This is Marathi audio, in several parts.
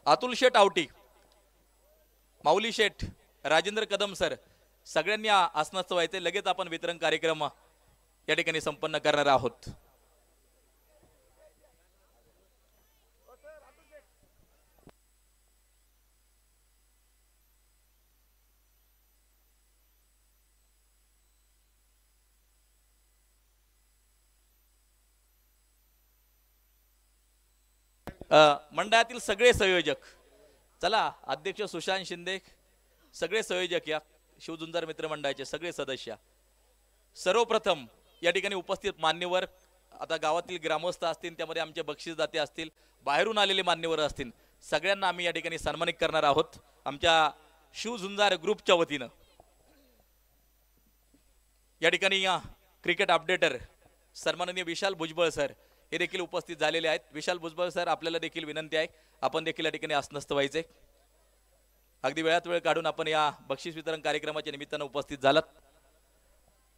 अतुल शेठ आवटी, माऊली शेठ, राजेंद्र कदम सर, सगळ्यांनी आसनस्थ व्हायचे. लगेच आपण वितरण कार्यक्रम या ठिकाणी संपन्न करणार आहोत. मंडळातील सगळे संयोजक, चला अध्यक्ष सुशांत शिंदे, सगळे संयोजक या शिवझुंजार मित्र मंडळाचे सगळे सदस्य, सर्वप्रथम या ठिकाणी उपस्थित मान्यवर, आता गावातील ग्रामस्थ असतील, त्यामध्ये आमचे बक्षीसदाते असतील, बाहेरून आलेले मान्यवर असतील, सगळ्यांना आम्ही या ठिकाणी सन्मानित करणार आहोत. आमच्या शिवझुंजार ग्रुपच्या वतीनं या ठिकाणी क्रिकेट अपडेटर सन्माननीय विशाल भुजबळ सर हे देखील उपस्थित झालेले आहेत. विशाल भुजबळ सर, आपल्याला देखील विनंती आहे, आपण देखील या ठिकाणी आसनस्थ व्हायचे. अगदी वेळात वेळ काढून आपण या बक्षीस वितरण कार्यक्रमाच्या निमित्तानं उपस्थित झालात.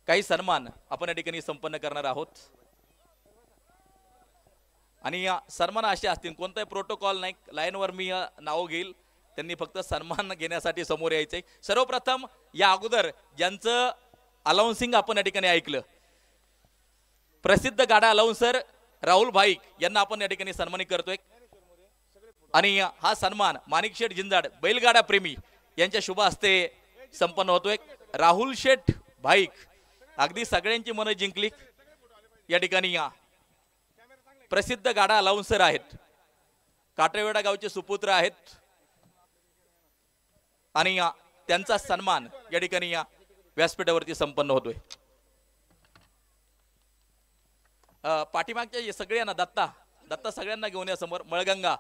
काही सन्मान आपण या ठिकाणी संपन्न करणार आहोत आणि या सन्मान असे असतील, कोणताही प्रोटोकॉल नाही, लाईनवर मी नाव घेईल, त्यांनी फक्त सन्मान घेण्यासाठी समोर यायचे. सर्वप्रथम या अगोदर ज्यांचं अलाउन्सिंग आपण या ठिकाणी ऐकलं, प्रसिद्ध गाडा अलाउन्सर राहुल भाईक यांना आपण या ठिकाणी सन्मानित करतोय आणि हा सन्मान माणिक शेठ जिंजाड, बैलगाडा प्रेमी यांच्या शुभ हस्ते संपन्न होतोय. राहुल शेठ भाईक अगदी सगळ्यांची मनं जिंकली. या ठिकाणी प्रसिद्ध गाडा अलाउन्सर आहेत, काटवेडा गावचे सुपुत्र आहेत आणि त्यांचा सन्मान या ठिकाणी व्यासपीठावरती संपन्न होतोय. पाठीमागच्या सगळ्यांना दत्ता सगळ्यांना घेऊन या समोर. मळगंगा,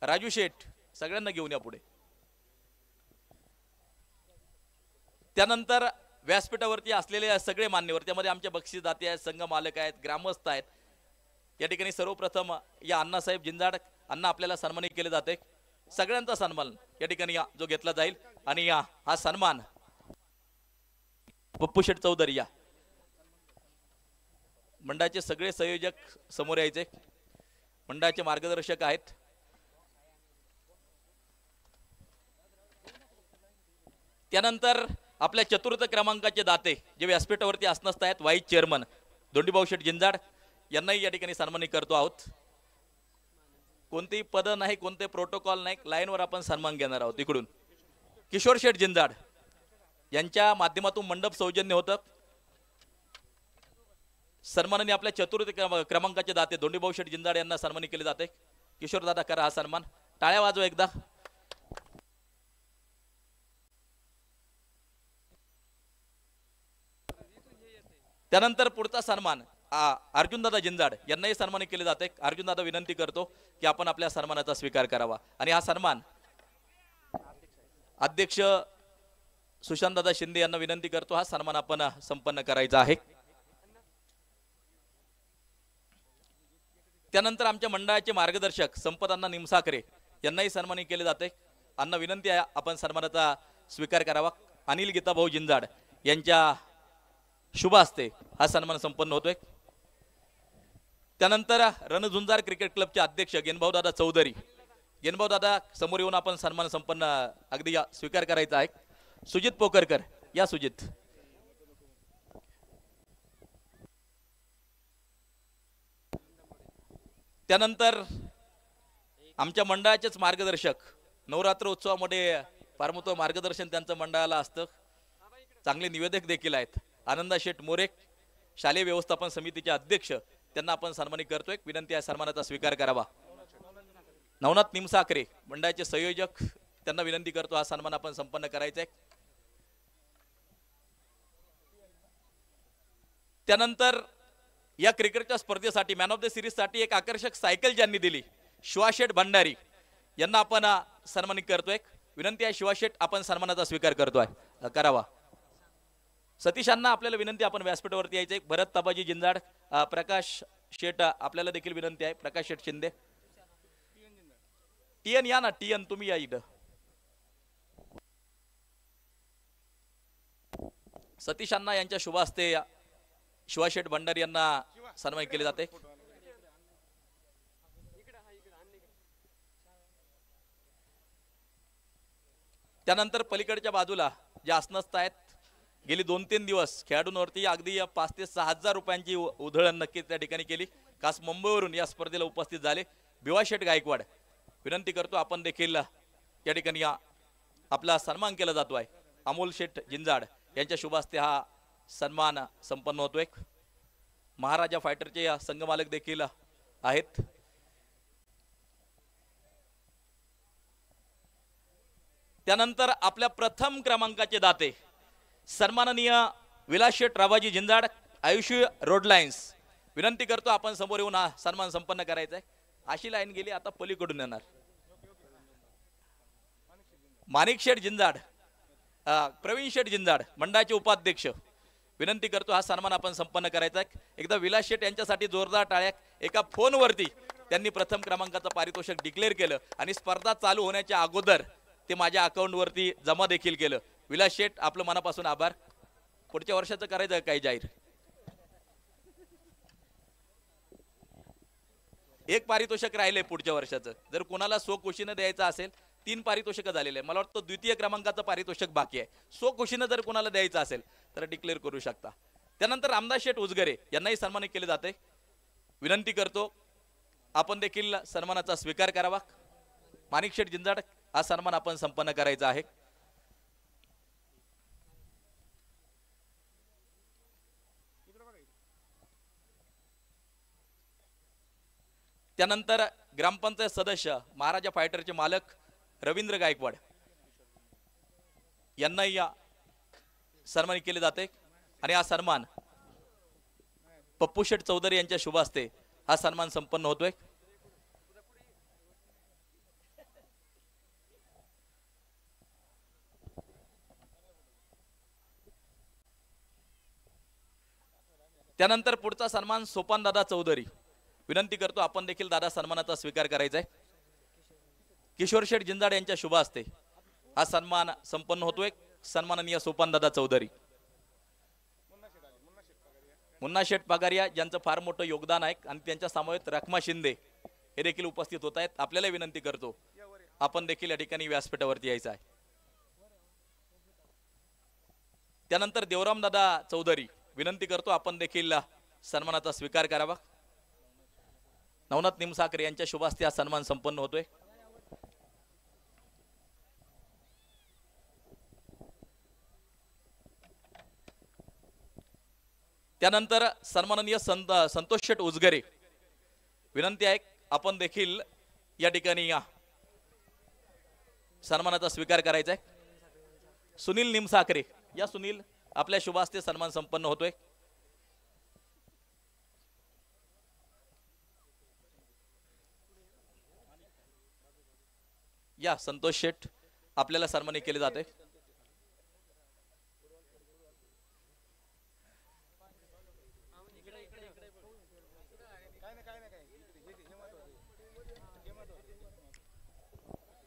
राजू शेठ सगळ्यांना घेऊन या पुढे. त्यानंतर व्यासपीठावरती असलेले सगळे मान्यवर, त्यामध्ये आमचे बक्षीसदाते आहेत, संघ मालक आहेत, ग्रामस्थ आहेत. या ठिकाणी सर्वप्रथम या अण्णासाहेब जिंजाड अण्णा आपल्याला सन्मानित केले जाते. सगळ्यांचा सन्मान या ठिकाणी जो घेतला जाईल आणि हा सन्मान पप्पू शेठ चौधरी या मंडळाचे सगळे संयोजक समोर यायचे. मंडळाचे मार्गदर्शक आहेत. त्यानंतर आपल्या चतुर्थ क्रमांकाचे दाते जे व्यासपीठावरती आसनस्थ आहेत, व्हाईस चेअरमन दोंडीभाऊ शेठ जिंजाड यांनाही या ठिकाणी सन्मानित करतो आहोत. कोणतेही पद नाही, कोणते प्रोटोकॉल नाही, लाईनवर आपण सन्मान घेणार आहोत. इकडून किशोर शेठ जिंजाड यांच्या माध्यमातून मंडप सौजन्य होतं. सन्मानाने आपल्या चतुर्थ क्रमांकाचे दाते दोंडीभाऊ शेठ जिंजाड यांना सन्मानित केले जाते. किशोर दादा करा हा सन्मान, टाळ्या वाजवा एकदा. त्यानंतर पुढचा सन्मान अर्जुनदादा जिंजाड यांनाही सन्मानित केले जाते. अर्जुनदादा विनंती करतो की आपण आपल्या सन्मानाचा स्वीकार करावा आणि हा सन्मान अध्यक्ष सुशांतदादा शिंदे यांना विनंती करतो, हा सन्मान आपण संपन्न करायचा आहे. त्यानंतर आमच्या मंडळाचे मार्गदर्शक संपत अण्णा निमसाखरे यांनाही सन्मानित केले जाते. अण्णा विनंती आहे, आपण सन्मानाचा स्वीकार करावा. अनिल गीताभाऊ जिंजाड यांच्या शुभ हस्ते हा सन्मान संपन्न होतोय. त्यानंतर रणझुंजार क्रिकेट क्लबचे अध्यक्ष गेनभाऊ दादा चौधरी, गेनभाऊ दादा समोर येऊन आपण सन्मान संपन्न अगदी स्वीकार करायचा आहे. सुजित पोकरकर या. सुजित त्यानंतर आमच्या मंडळाचेच मार्गदर्शक, नवरात्र उत्सवामध्ये फार मोठं मार्गदर्शन त्यांचं मंडळाला असतं. चांगले निवेदक देखील आहेत. आनंदा शेठ मोरे शालेय व्यवस्थापन समितीचे अध्यक्ष, त्यांना आपण सन्मानित करतोय. विनंती आहे सन्मानाचा स्वीकार करावा. नवनाथ निमसाखरे मंडळाचे संयोजक, त्यांना विनंती करतो, हा सन्मान आपण संपन्न करायचा आहे. त्यानंतर या क्रिकेटच्या स्पर्धेसाठी मॅन ऑफ द सिरीज साठी एक आकर्षक सायकल ज्यांनी दिली, शिवाशेठ भंडारी यांना आपण सन्मानित करतोय. विनंती आहे शिवाशेठ, आपण सन्मानाचा स्वीकार करतोय, करावा. सतीशांना आपल्याला विनंती, आपण व्यासपीठावरती यायचे. भरत ताबाजी जिंजाड, प्रकाश शेठ आपल्याला देखील विनंती आहे. प्रकाश शेठ शिंदे, टीएन या ना, टीएन तुम्ही या इथं. सतीशांना यांच्या शुभ हस्ते शिवाशेठ भंडारी यांना सन्मानित केले जाते. त्यानंतर पलीकडच्या बाजूला जे आसनस्थ आहेत, गेली 2-3 दिवस खेळाडूंवरती अगदी 5 ते 6 हजार रुपयांची उधळण नक्कीच त्या ठिकाणी केली. खास मुंबईवरून या स्पर्धेला उपस्थित झाले भिवा शेठ गायकवाड. विनंती करतो आपण देखील या ठिकाणी आपला सन्मान केला जातो आहे. अमोल शेठ जिंजाड यांच्या शुभ हस्ते हा सन्मान संपन्न होतोय. महाराजा फायटरचे संघमालक देखील आहेत. त्यानंतर आपल्या प्रथम क्रमांकाचे दाते सन्माननीय विलास शेठ रावाजी जिंजाड, आयुष्य रोड लाईन्स. विनंती करतो आपण समोर येऊन हा सन्मान संपन्न करायचा आहे. अशी लाईन गेली, आता पलीकडून येणार माणिक शेठ जिंजाड, प्रवीण शेठ जिंजाड मंडळाचे उपाध्यक्ष. विनंती करतो हा सन्मान आपण संपन्न करायचा आहे. एकदा विलास शेठ यांच्यासाठी जोरदार टाळ्या. एका फोनवरती त्यांनी प्रथम क्रमांकाचं पारितोषिक डिक्लेअर केलं आणि स्पर्धा चालू होण्याच्या अगोदर ते माझ्या अकाउंटवरती जमा देखील केलं. विलास शेठ आपलं मनापासून आभार. पुढच्या वर्षाचं करायचं काही जाहीर? एक पारितोषिक राहिले पुढच्या वर्षाचं. जर कोणाला स्वखुशीनं द्यायचं असेल, 3 पारितोषिक झालेले आहे. मला वाटतं द्वितीय क्रमांकाचं पारितोषिक बाकी आहे. स्वखुशीनं जर कोणाला द्यायचं असेल तर डिक्लेअर करू शकता. त्यानंतर रामदास शेठ उजगरे यांनाही सन्मानित केले जाते. विनंती करतो आपण देखील सन्मानाचा स्वीकार करावा. माणिक शेठ जिंजाड हा सन्मान आपण संपन्न करायचा आहे. त्यानंतर ग्रामपंचायत सदस्य महाराजा फायटरचे मालक रवींद्र गायकवाड यांनाही सन्मानित केले जाते आणि हा सन्मान पप्पू शेठ चौधरी यांच्या शुभ हस्ते हा सन्मान संपन्न होतोय. त्यानंतर पुढचा सन्मान सोपान दादा चौधरी. विनंती करतो आपण देखील दादा सन्मानाचा स्वीकार करायचा आहे. किशोर शेठ जिंजाड यांच्या शुभ हस्ते हा सन्मान संपन्न होतोय. सन्माननीय सोपान दादा चौधरी, मुन्ना शेठ पगारिया ज्यांचं फार मोठं योगदान आहे आणि त्यांच्या समवेत रखमा शिंदे हे देखील उपस्थित होत आहेत. आपल्याला विनंती करतो आपण देखील या ठिकाणी व्यासपीठावरती यायचं आहे. त्यानंतर देवराम दादा चौधरी, विनंती करतो आपण देखील सन्मानाचा स्वीकार करावा. नवनाथ निमसाकर यांच्या शुभ हस्ते हा सन्मान संपन्न होतोय. त्यानंतर सन्माननीय संतोष शेठ उजगरे, विनंती आहे आपण देखील या ठिकाणी सन्मानाचा स्वीकार करायचा आहे. सुनील निमसाकरे, या सुनील आपल्या शुभ हस्ते सन्मान संपन्न होतोय. या संतोष शेठ आपल्याला सन्मानित केले जाते.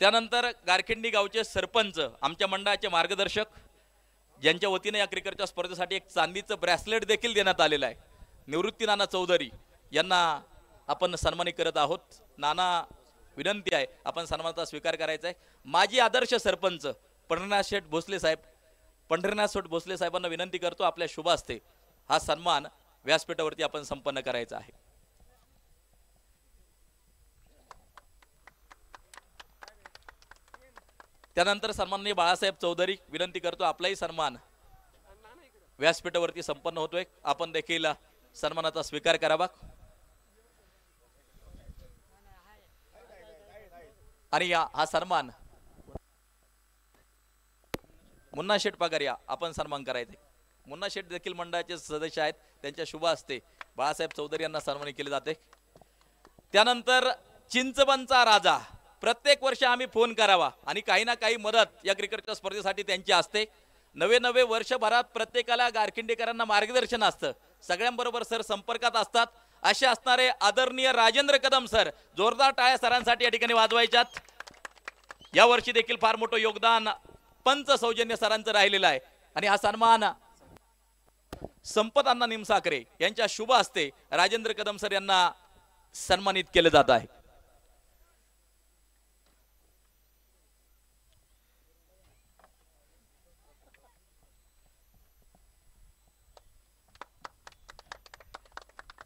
त्यानंतर गारखिंडी गावचे सरपंच, आमच्या मंडळाचे मार्गदर्शक, ज्यांच्या वतीने या क्रिकेटच्या स्पर्धेसाठी एक चांदीचं ब्रेसलेट देखील देण्यात आलेलं आहे, निवृत्ती नाना चौधरी यांना आपण सन्मानित करत आहोत. नाना, विनंती आहे आपण सन्मानाचा स्वीकार करायचा आहे. माजी आदर्श सरपंच पंढरीनाथ शेठ भोसले साहेब, पंढरीनाथ शेठ भोसले साहेबांना विनंती करतो आपल्या शुभ हस्ते हा सन्मान व्यासपीठावरती आपण संपन्न करायचा आहे. त्यानंतर सन्माननीय बाळासाहेब चौधरी, विनंती करतो आपलाही सन्मान व्यासपीठावरती संपन्न होतोय. आपण देखील सन्मानाचा स्वीकार करावा. आणि हा सन्मान मुन्ना शेठ पगारिया आपण सन्मान करायचे. मुन्ना शेठ देखील मंडळाचे सदस्य आहेत, त्यांच्या शुभ हस्ते बाळासाहेब चौधरी यांना सन्मानित केले जाते. त्यानंतर चिंचवणचा राजा, प्रत्येक वर्षी आम्ही फोन करावा आणि काही ना काही मदत या क्रिकेटच्या स्पर्धेसाठी त्यांची असते. नवे वर्षभरात प्रत्येकाला गारखिंडेकरांना मार्गदर्शन असतं, सगळ्यांबरोबर सर संपर्कात असतात. असे असणारे आदरणीय राजेंद्र कदम सर, जोरदार टाळ्या सरांसाठी या ठिकाणी वाजवायच्यात. या वर्षी देखील फार मोठं योगदान पंच सौजन्य सरांचं राहिलेलं आहे आणि हा सन्मान संपत अण्णा निमसाकरे यांच्या शुभ हस्ते राजेंद्र कदम सर यांना सन्मानित केले जात आहे.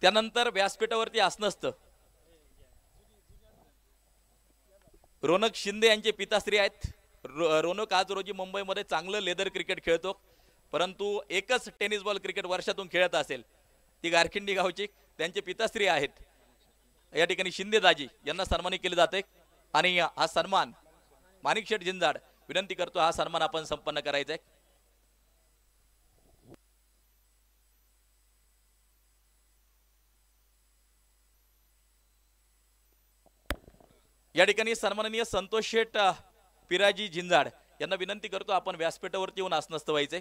त्यानंतर व्यासपीठावरती आसन असतं. रोनक शिंदे यांचे पिताश्री आहेत. रोनक आज रोजी मुंबईमध्ये चांगलं लेदर क्रिकेट खेळतो, परंतु एकच टेनिस बॉल क्रिकेट वर्षातून खेळत असेल ती गारखिंडी गावची. त्यांचे पिताश्री आहेत. या ठिकाणी शिंदे दाजी यांना सन्मानित केले जाते आणि हा सन्मान माणिक शेठ जिंजाड विनंती करतो, हा सन्मान आपण संपन्न करायचा आहे. या ठिकाणी सन्माननीय संतोष शेठ पिराजी जिंजाड यांना विनंती करतो, आपण व्यासपीठावरती येऊन आसनस्थ व्हायचे.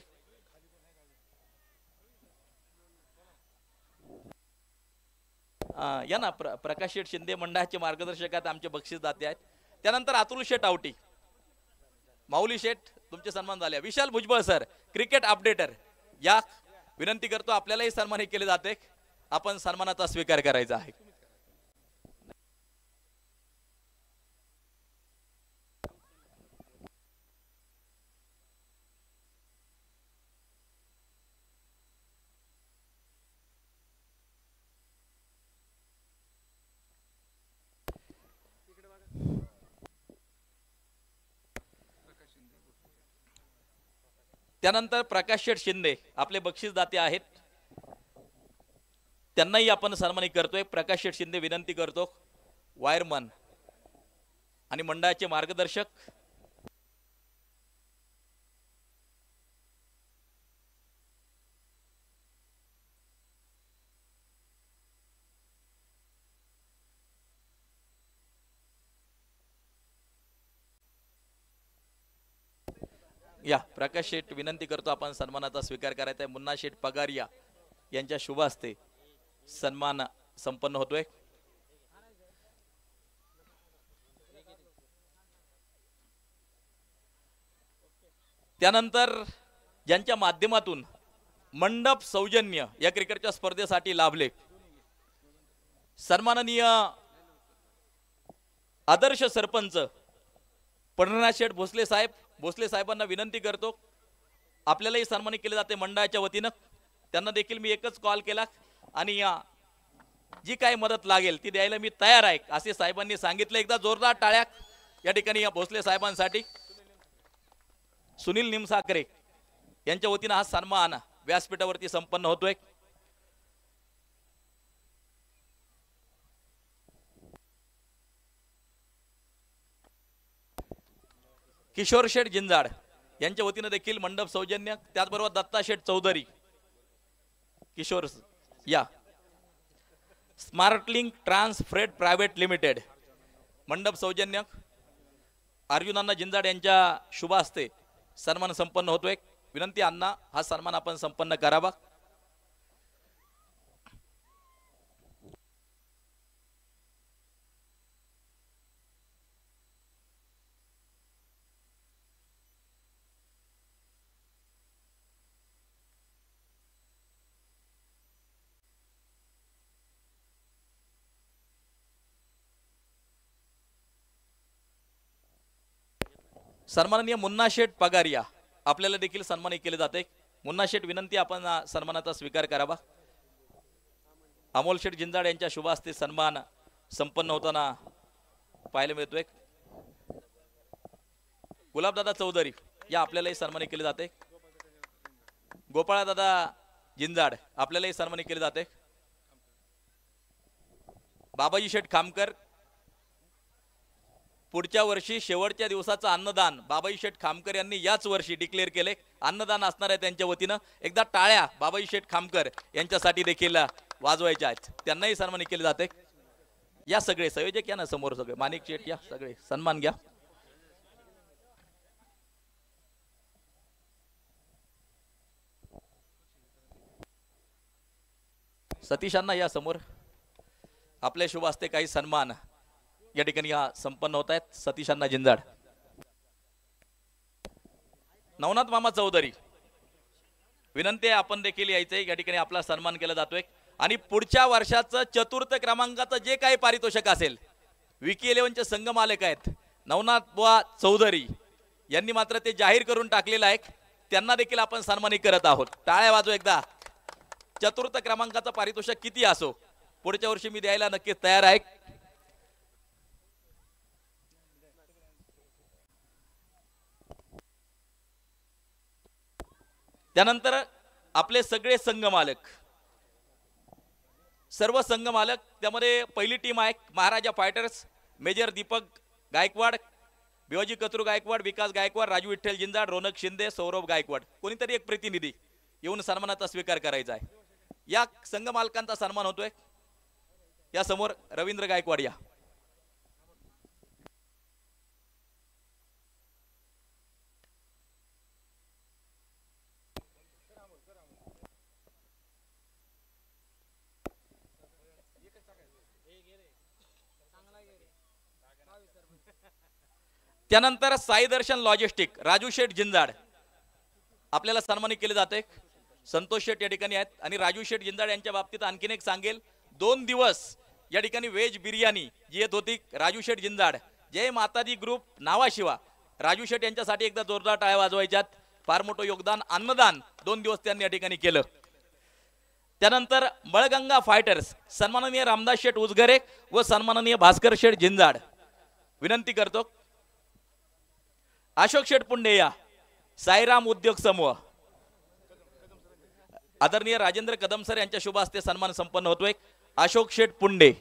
या ना प्रकाश शेठ शिंदे मंडळाचे मार्गदर्शक आहेत, आमचे बक्षीसदाते आहेत. त्यानंतर अतुल शेठ आवटी, माऊली शेठ तुमचे सन्मान झाले. विशाल भुजबळ सर क्रिकेट अपडेटर या विनंती करतो, आपल्यालाही सन्मानित केले जाते, आपण सन्मानाचा स्वीकार करायचा आहे. त्यानंतर प्रकाश शेठ शिंदे आपले बक्षीसदाते आहेत, त्यांनाही आपण सन्मानित करतोय. प्रकाश शेठ शिंदे विनंती करतो, वायरमन आणि मंडळाचे मार्गदर्शक. या प्रकाश शेठ विनंती करतो, आपण सन्मानाचा स्वीकार करायचा आहे. मुन्ना शेठ पगारिया यांच्या शुभ हस्ते सन्मान संपन्न होतोय. त्यानंतर ज्यांच्या माध्यमातून मंडप सौजन्य या क्रिकेटच्या स्पर्धेसाठी लाभले, सन्माननीय आदर्श सरपंच पंढरनाथ शेठ भोसले साहेब, भोसले साहेबांना विनंती करतो, आपल्यालाही सन्मानित केले जाते मंडळाच्या वतीनं. त्यांना देखील मी एकच कॉल केला आणि जी काही मदत लागेल ती द्यायला मी तयार आहे असे साहेबांनी सांगितले. एकदा जोरदार टाळ्या या ठिकाणी या भोसले साहेबांसाठी. सुनील निमसाकरे यांच्या वतीनं हा सन्मान व्यासपीठावरती संपन्न होतोय. किशोर शेठ जिंजाड यांच्या वतीनं देखील मंडप सौजन्य. त्याचबरोबर दत्ता शेठ चौधरी किशोर या Smartlink trans freight private limited मंडप सौजन्य. अर्जुनांना जिंजाड यांच्या शुभ हस्ते सन्मान संपन्न होतोय. विनंती अण्णा, हा सन्मान आपण संपन्न करावा. सन्माननीय मुन्ना शेठ पगारिया आपल्याला देखील सन्मानित केले जाते. मुन्ना शेठ विनंती, आपण सन्मानाचा स्वीकार करावा. अमोल शेठ जिंजाड यांच्या शुभ हस्ते सन्मान संपन्न होताना पाहायला मिळतोय. गुलाबदादा चौधरी या आपल्यालाही सन्मानित केले जाते. गोपाळदादा जिंजाड आपल्यालाही सन्मानित केले जाते. बाबाजी शेठ खामकर, पुढच्या वर्षी शेवटच्या दिवसाचं अन्नदान बाबाजी शेठ खामकर यांनी याच वर्षी डिक्लेअर केले. अन्नदान असणार आहे त्यांच्या वतीनं. एकदा टाळ्या बाबाजी शेठ खामकर यांच्यासाठी देखील वाजवायच्या आहेत, त्यांनाही सन्मानित केले जाते. या सगळे संयोजक या ना समोर, सगळे माणिक शेठ या, सगळे सन्मान घ्या. सतीशांना या समोर. आपल्या शुभ हस्ते काही सन्मान या ठिकाणी संपन्न होत आहेत. सतीशांना जिंजाड, नवनाथ मामा चौधरी विनंती आहे, आपण देखील यायचंय. या ठिकाणी आपला सन्मान केला जातोय आणि पुढच्या वर्षाचं चतुर्थ क्रमांकाचं जे काही पारितोषिक असेल, विकी 11चे संघ मालक आहेत नवनाथ बुवा चौधरी यांनी मात्र ते जाहीर करून टाकलेलं आहे. त्यांना देखील आपण सन्मानित करत आहोत. टाळ्या वाजव एकदा. चतुर्थ क्रमांकाचं पारितोषिक किती असो पुढच्या वर्षी मी द्यायला नक्कीच तयार आहे. त्यानंतर आपले सगळे संघ मालक, सर्व संघ मालक, त्यामध्ये पहिली टीम आहे महाराजा फायटर्स, मेजर दीपक गायकवाड, भिवाजी कचरू गायकवाड, विकास गायकवाड, राजू विठ्ठल जिंजाड, रोनक शिंदे, सौरभ गायकवाड. कोणीतरी एक प्रतिनिधी येऊन सन्मानाचा स्वीकार करायचा आहे. या संघ मालकांचा सन्मान होतोय. या समोर रवींद्र गायकवाड या. त्यानंतर साई दर्शन लॉजिस्टिक, राजू शेठ जिंजाड आपल्याला सन्मानित केले जाते. संतोष शेठ या ठिकाणी आहेत. आणि राजू शेठ जिंजाड यांच्या बाबतीत आणखीन एक सांगेल, 2 दिवस या ठिकाणी व्हेज बिर्याणी जी येत होती. राजू शेठ जिंजाड, जय मातादी ग्रुप नावाशिवा राजू शेठ यांच्यासाठी एकदा जोरदार टाळ्या वाजवायच्यात. फार मोठं योगदान, अन्नदान 2 दिवस त्यांनी या ठिकाणी केलं. त्यानंतर बळगंगा फायटर्स, सन्माननीय रामदास शेठ उजगरे व सन्माननीय भास्कर शेठ जिंजाड. विनंती करतो अशोक शेठ पुंडे या. साईराम उद्योग समूह, आदरणीय राजेंद्र कदम सर यांच्या शुभ हस्ते सन्मान संपन्न होतोय. अशोक शेठ पुंडे,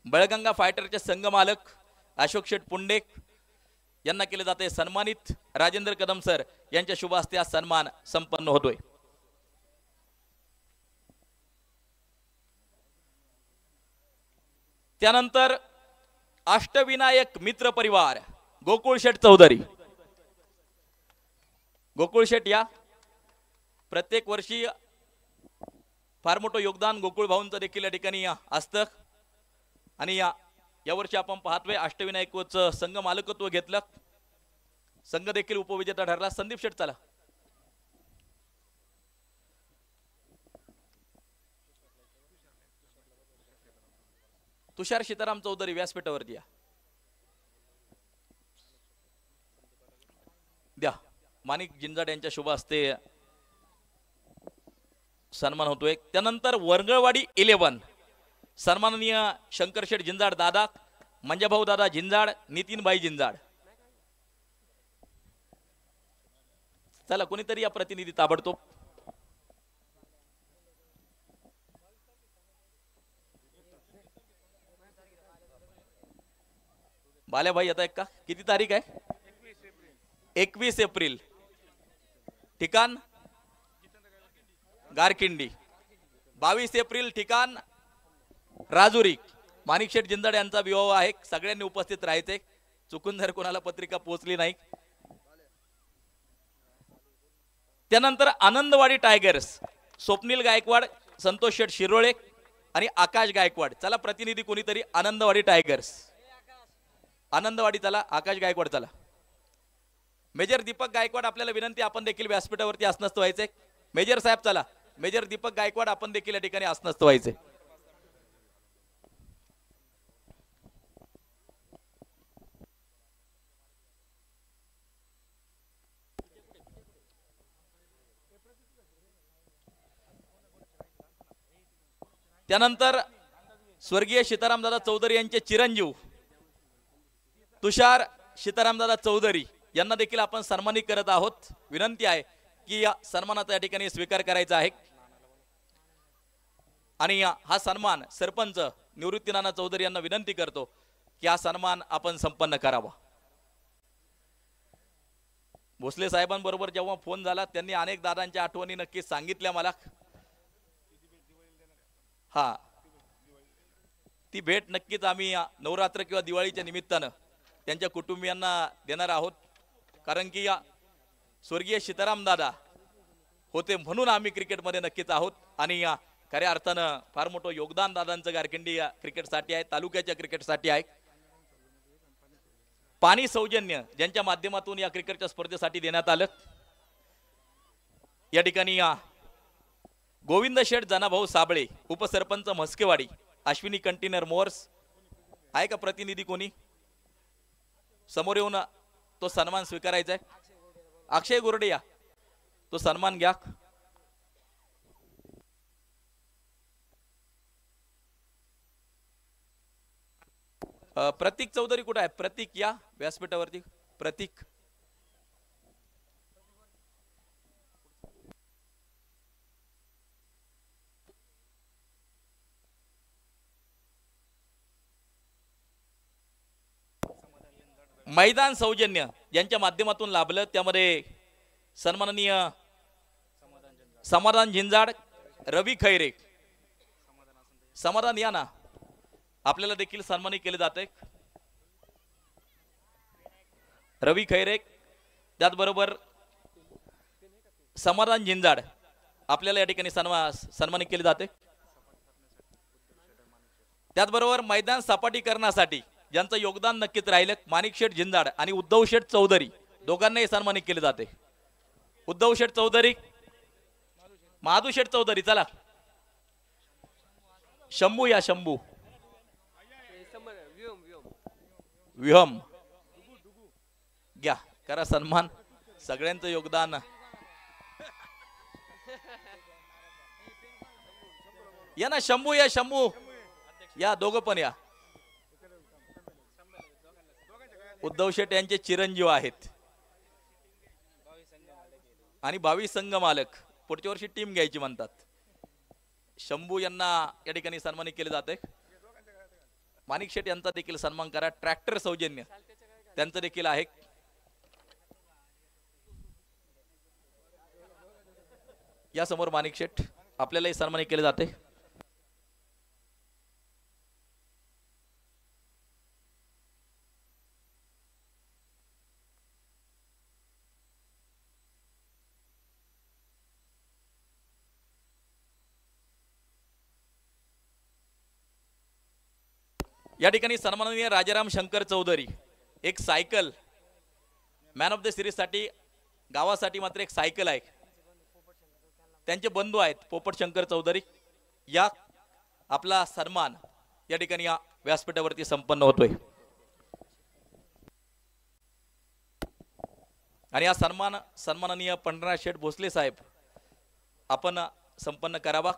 बळगंगा फायटरचे संघ मालक अशोक शेठ पुंडे यांना केले जाते सन्मानित. राजेंद्र कदम सर यांच्या शुभ हस्ते सन्मान संपन्न होतोय. त्यानंतर अष्टविनायक मित्र परिवार, गोकुळ शेठ चौधरी. गोकुळ शेठ या. प्रत्येक वर्षी फार मोठं योगदान गोकुळ भाऊंचं देखील या ठिकाणी असतं. आणि या वर्षी आपण पाहतोय अष्टविनायकचं संघ मालकत्व घेतलं. संघ देखील उपविजेता ठरला. संदीप शेठ चला. तुषार सीताराम चौधरी व्यासपीठावरती या. द्या. माणिक जिंजाड यांच्या शुभ हस्ते सन्मान होतोय. त्यानंतर वर्गळवाडी 11, सन्माननीय शंकरशेठ जिंजाड दादा, मंजाभाऊ दादा जिंजाड, नितीनबाई जिंजाड. चला कोणीतरी या प्रतिनिधी ताबडतोब. बाल्याभाई येत आहे का? किती तारीख आहे? 21 एप्रिल. ठिकाण गारकिंडी. 22 एप्रिल ठिकाण राजुरी. माणिकशेठ जिंजाड यांचा विवाह आहे. सगळ्यांनी उपस्थित राहायचे. चुकून जर कोणाला पत्रिका पोहोचली नाही. त्यानंतर आनंदवाडी टायगर्स, स्वप्नील गायकवाड, संतोष शेठ शिरोळे आणि आकाश गायकवाड. चला प्रतिनिधी कोणीतरी. आनंदवाडी टायगर्स, आनंदवाडी चला. आकाश गायकवाड चला. मेजर दीपक गायकवाड आपल्याला विनंती, आपण देखील व्यासपीठावरती आसनस्थ व्हायचे. मेजर साहेब चला. मेजर दीपक गायकवाड आपण देखील या ठिकाणी आसनस्थ व्हायचे. त्यानंतर स्वर्गीय सीतारामदादा चौधरी यांचे चिरंजीव तुषार सीतारामदादा चौधरी यांना देखील आपण सन्मानित करत आहोत. विनंती आहे की या सन्मानाचा या ठिकाणी स्वीकार करायचा आहे. आणि हा सन्मान सरपंच निवृत्ती नाना चौधरी यांना विनंती करतो की हा सन्मान आपण संपन्न करावा. भोसले साहेबांबरोबर जेव्हा फोन झाला त्यांनी अनेक दादांच्या आठवणी नक्की सांगितल्या मला. हा, ती भेट नक्कीच आम्ही नवरात्र किंवा दिवाळीच्या निमित्तानं त्यांच्या कुटुंबियांना देणार आहोत. कारण की या स्वर्गीय सीताराम दादा होते म्हणून आम्ही क्रिकेटमध्ये नक्कीच आहोत. आणि या खऱ्या अर्थानं फार मोठं योगदान दादांचं गारकिंडी या क्रिकेटसाठी आहे, तालुक्याच्या क्रिकेटसाठी आहे. पाणी सौजन्य ज्यांच्या माध्यमातून या क्रिकेटच्या स्पर्धेसाठी देण्यात आलं. या ठिकाणी गोविंद शेठ जनाभाऊ साबळे, उपसरपंच म्हस्केवाडी, अश्विनी कंटेनर मोर्स. आहे का प्रतिनिधी कोणी? समोर येऊन तो सन्मान स्वीकारायचा आहे. अक्षय गोरडे या, तो सन्मान घ्या. प्रतीक चौधरी कुठे आहे? प्रतीक या व्यासपीठावरती. प्रतीक मैदान सौजन्य यांच्या माध्यमातून लाभलं, त्यामध्ये सन्माननीय समाधान झिंजाड, रवी खैरे. समाधान या ना, आपल्याला देखील सन्मानित केले जाते. रवी खैरे, त्याचबरोबर समाधान झिंजाड आपल्याला या ठिकाणी सन्मानित केले जाते. त्याचबरोबर मैदान सपाटीकरणासाठी ज्यांचं योगदान नक्कीच राहिलं, माणिक शेठ झिंजाड आणि उद्धव शेठ चौधरी दोघांनाही सन्मानित केले जाते. उद्धव शेठ चौधरी, महादू शेठ चौधरी, चला. शंभू या, शंभू विहम घ्या, करा सन्मान. सगळ्यांचं योगदान. या ना शंभू या, शंभू या, दोघं पण या. उद्धव शेठ यांचे चिरंजीव आहेत आणि भावी संघ मालक, पुढच्या वर्षी टीम घ्यायची म्हणतात. शंभू यांना या ठिकाणी सन्मानित केले जाते. माणिक शेठ यांचा देखील सन्मान करा. ट्रॅक्टर सौजन्य त्यांचं देखील आहे. या समोर माणिक शेठ आपल्यालाही सन्मानित केले जाते. या ठिकाणी सन्माननीय राजाराम शंकर चौधरी, एक cycle man of the series साठी, गावासाठी मात्र एक सायकल आहे. त्यांचे बंधू आहेत पोपट शंकर चौधरी. या आपला सन्मान या ठिकाणी या व्यासपीठावरती संपन्न होतोय आणि हा सन्मान सन्माननीय पंढरनाथ शेठ भोसले साहेब आपण संपन्न करावा.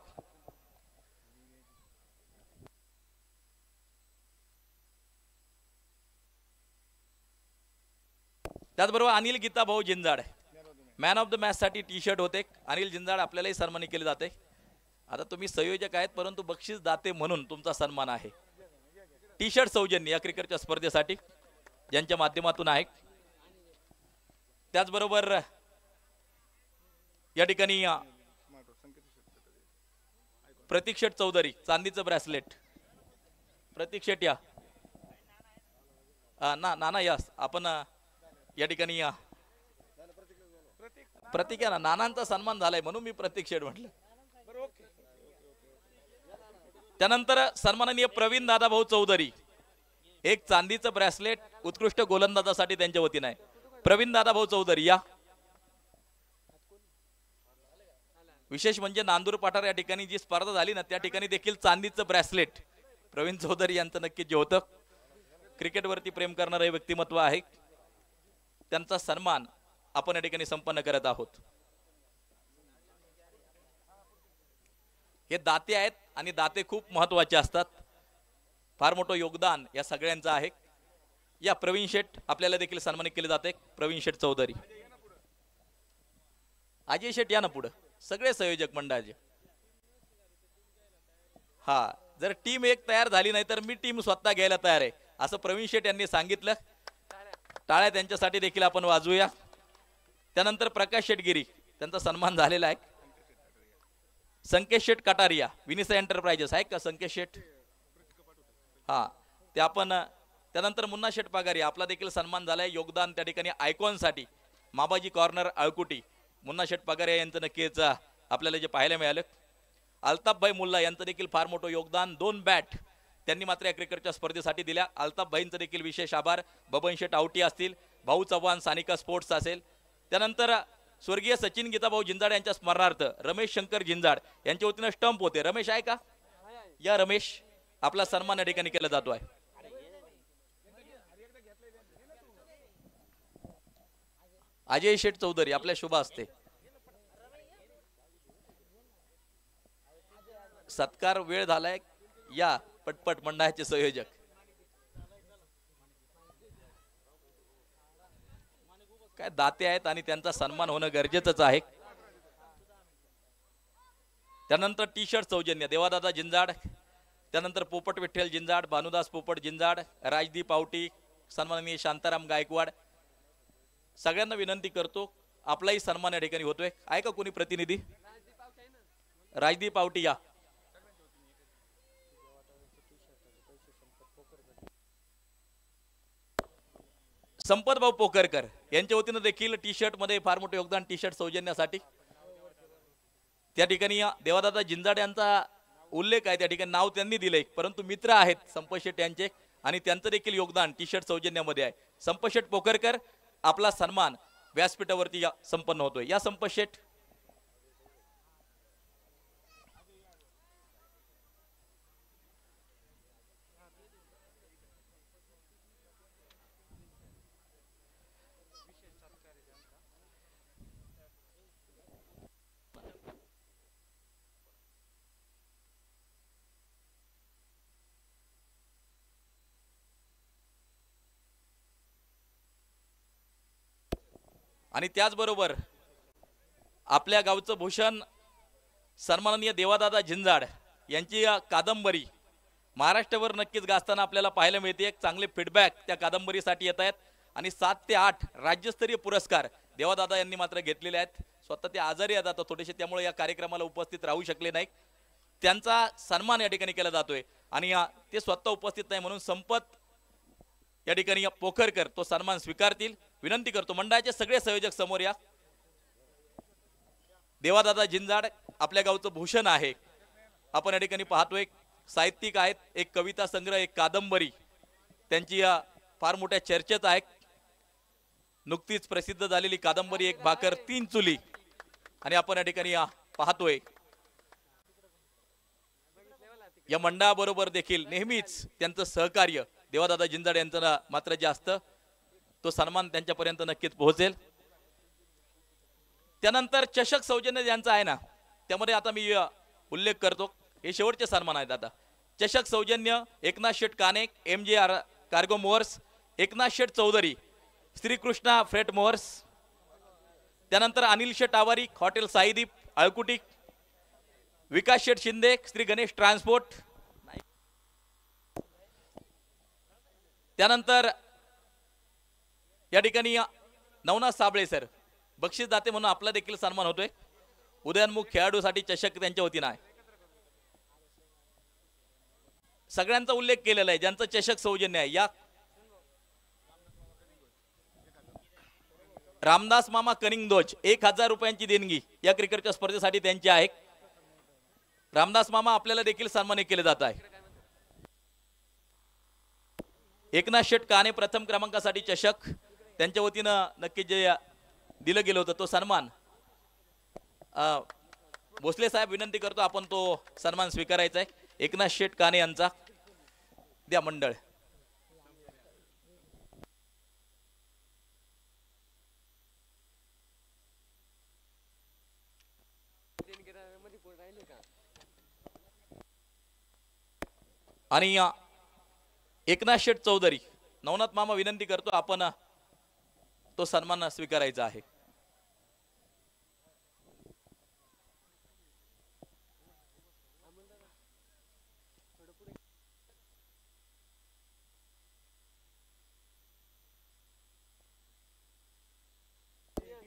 त्याचबरोबर अनिल गीता भाऊ झिंजाड, मॅन ऑफ द मॅच साठी टी शर्ट होते. अनिल झिंजाड आपल्यालाही सन्मानित केले जाते. आता तुम्ही संयोजक आहेत, परंतु बक्षीस दाते म्हणून तुमचा सन्मान आहे. टी शर्ट सौजन्य या क्रिकेटच्या स्पर्धेसाठी ज्यांच्या माध्यमातून आहे. त्याचबरोबर या ठिकाणी प्रतीक शेठ चौधरी, चांदीचं ब्रेसलेट. प्रतीक शेठ या, नाना या, आपण या ठिकाणी या. प्रतीक या ना, नानांचा सन्मान झालाय म्हणून मी प्रतीक शेठ म्हटलं. त्यानंतर सन्माननीय प्रवीण दादा भाऊ चौधरी, एक चांदीचं ब्रेसलेट उत्कृष्ट गोलंदाजासाठी त्यांच्या वतीने आहे. प्रवीण दादा भाऊ चौधरी या. विशेष म्हणजे नांदूर पाठार या ठिकाणी जी स्पर्धा झाली ना, त्या ठिकाणी देखील चांदीचं ब्रेसलेट प्रवीण चौधरी यांचं नक्कीच जे होतं. क्रिकेटवरती प्रेम करणारे व्यक्तिमत्व आहे, त्यांचा सन्मान आपण या ठिकाणी संपन्न करत आहोत. हे दाते आहेत आणि दाते खूप महत्वाचे असतात. फार मोठं योगदान या सगळ्यांचं आहे. या प्रवीण शेठ आपल्याला देखील सन्मानित केले जाते. प्रवीण शेठ चौधरी, अजय शेठ या ना पुढे, सगळे संयोजक मंडळाचे. हा, जर टीम एक तयार झाली नाही तर मी टीम स्वतः घ्यायला तयार आहे, असं प्रवीण शेठ यांनी सांगितलं. टाळ्या त्यांच्यासाठी देखील आपण वाजवूया. त्यानंतर प्रकाश शेटगिरी, त्यांचा सन्मान झालेला आहे. संकेत शेठ कटारिया, विनिसा एंटरप्राइजेस आहे का संकेत शेठ? हा, ते आपण. त्यानंतर मुन्ना शेठ पगारी, आपला देखील सन्मान झालाय. योगदान त्या ठिकाणी आयकॉन साठी माबाजी कॉर्नर अळकुटी, मुन्ना शेठ पगारी यांचं नक्कीच आपल्याला जे पाहायला मिळालं. अल्ताफ भाई मुल्ला यांचं देखील फार मोठं योगदान. 2 बॅट त्यांनी मात्र या क्रिकेटच्या स्पर्धेसाठी दिल्या. अल्ताफ भाईंचं देखील विशेष आभार. बबन शेठ आवटी असतील, भाऊ चव्हाण सानिका स्पोर्ट्स असेल. त्यानंतर स्वर्गीय सचिन गीताभाऊ झिंजाड यांच्या स्मरणार्थ रमेश शंकर झिंजाड यांच्या वतीनं स्टंप होते. रमेश आहे का? या रमेश, आपला सन्मान या ठिकाणी केला जातो आहे. अजय शेठ चौधरी आपल्या शुभ असते. सत्कार वेळ झालाय, या पटपट मंडळाचे संयोजक. काय दाते आहेत आणि त्यांचा सन्मान होणं गरजेचंच आहे. त्यानंतर टी शर्ट सौजन्य देवादादा जिंजाड, त्यानंतर पोपट विठ्ठल जिंजाड, भानुदास पोपट जिंजाड, राजदीप आवटी, सन्माननीय शांताराम गायकवाड. सगळ्यांना विनंती करतो आपलाही सन्मान या ठिकाणी होतोय. आहे का कोणी प्रतिनिधी? राजदीप आवटी या. संपत भाऊ पोकरकर यांच्या वतीनं देखील टी शर्ट मध्ये फार मोठे योगदान टी शर्ट सौजन्यासाठी. त्या ठिकाणी देवादादा जिंजाड यांचा उल्लेख आहे, त्या ठिकाणी नाव त्यांनी दिले, परंतु मित्र आहेत संपशेट यांचे आणि त्यांचं देखील योगदान टी शर्ट सौजन्यामध्ये आहे. संपशेट पोकरकर आपला सन्मान व्यासपीठावरती संपन्न होतोय. या संपशेट. आणि त्याचबरोबर आपल्या गावचं भूषण सन्माननीय देवादादा झिंजाड यांची कादंबरी महाराष्ट्रावर नक्कीच गाजताना आपल्याला पाहायला मिळते. एक चांगले फीडबॅक त्या कादंबरीसाठी येत आहेत आणि 7 ते 8 राज्यस्तरीय पुरस्कार देवादादा यांनी मात्र घेतलेले आहेत. स्वतः ते आजारी आहेत आता थोडेसे, त्यामुळे या कार्यक्रमाला उपस्थित राहू शकले नाही. त्यांचा सन्मान या ठिकाणी केला जातोय आणि ते स्वतः उपस्थित नाही म्हणून संपत या ठिकाणी पोखरकर तो सन्मान स्वीकारतील. विनंती करतो मंडळाचे सगळे संयोजक समोर या. देवादादा जिंजाड आपल्या गावचं भूषण आहे. आपण या ठिकाणी पाहतोय साहित्यिक आहेत, एक कविता संग्रह, एक कादंबरी त्यांची फार मोठ्या चर्चेत आहे. नुकतीच प्रसिद्ध झालेली कादंबरी एक भाकर 3 चुली, आणि आपण या ठिकाणी पाहतोय या मंडळाबरोबर देखील नेहमीच त्यांचं सहकार्य देवादादा जिंजाड यांचं मात्र जास्त, तो सन्मान त्यांच्यापर्यंत नक्कीच पोहोचेल. त्यानंतर चषक सौजन्य ज्यांचा आहे ना, त्यामध्ये आता मी उल्लेख करतो, हे शेवटचे सन्मान आहेत. आता चषक सौजन्य एकनाथ शेठ कानेक, MJ कार्गो मोअर्स, एकनाथ शेठ चौधरी श्रीकृष्णा फ्रेट मोअर्स, त्यानंतर अनिल शेठ आवारी हॉटेल साईदीप अळकुटी, विकास शेठ शिंदे श्री गणेश ट्रान्सपोर्ट, त्यानंतर या ठिकाणी नवनाथ साबळे सर बक्षीस दाते म्हणून आपला देखील सन्मान होतोय. उदयनमुख खेळाडूसाठी चषक त्यांच्या वतीनं आहे. सगळ्यांचा उल्लेख केलेला आहे ज्यांचं चषक सौजन्य आहे. या रामदास मामा कनिंगदोज 1000 रुपयांची देणगी या क्रिकेटच्या स्पर्धेसाठी त्यांची आहे. रामदास मामा आपल्याला देखील सन्मानित केले जात आहे. एकनाथ शेठ काने प्रथम क्रमांकासाठी चषक त्यांच्या वतीनं नक्की जे दिलं गेलं होतं तो सन्मान भोसले साहेब विनंती करतो आपण तो सन्मान स्वीकारायचा आहे. एकनाथ शेठ काने यांचा द्या मंडळ. आणि एकनाथ शेठ चौधरी नवनाथ मामा विनंती करतो आपण तो सन्मान स्वीकारायचा आहे.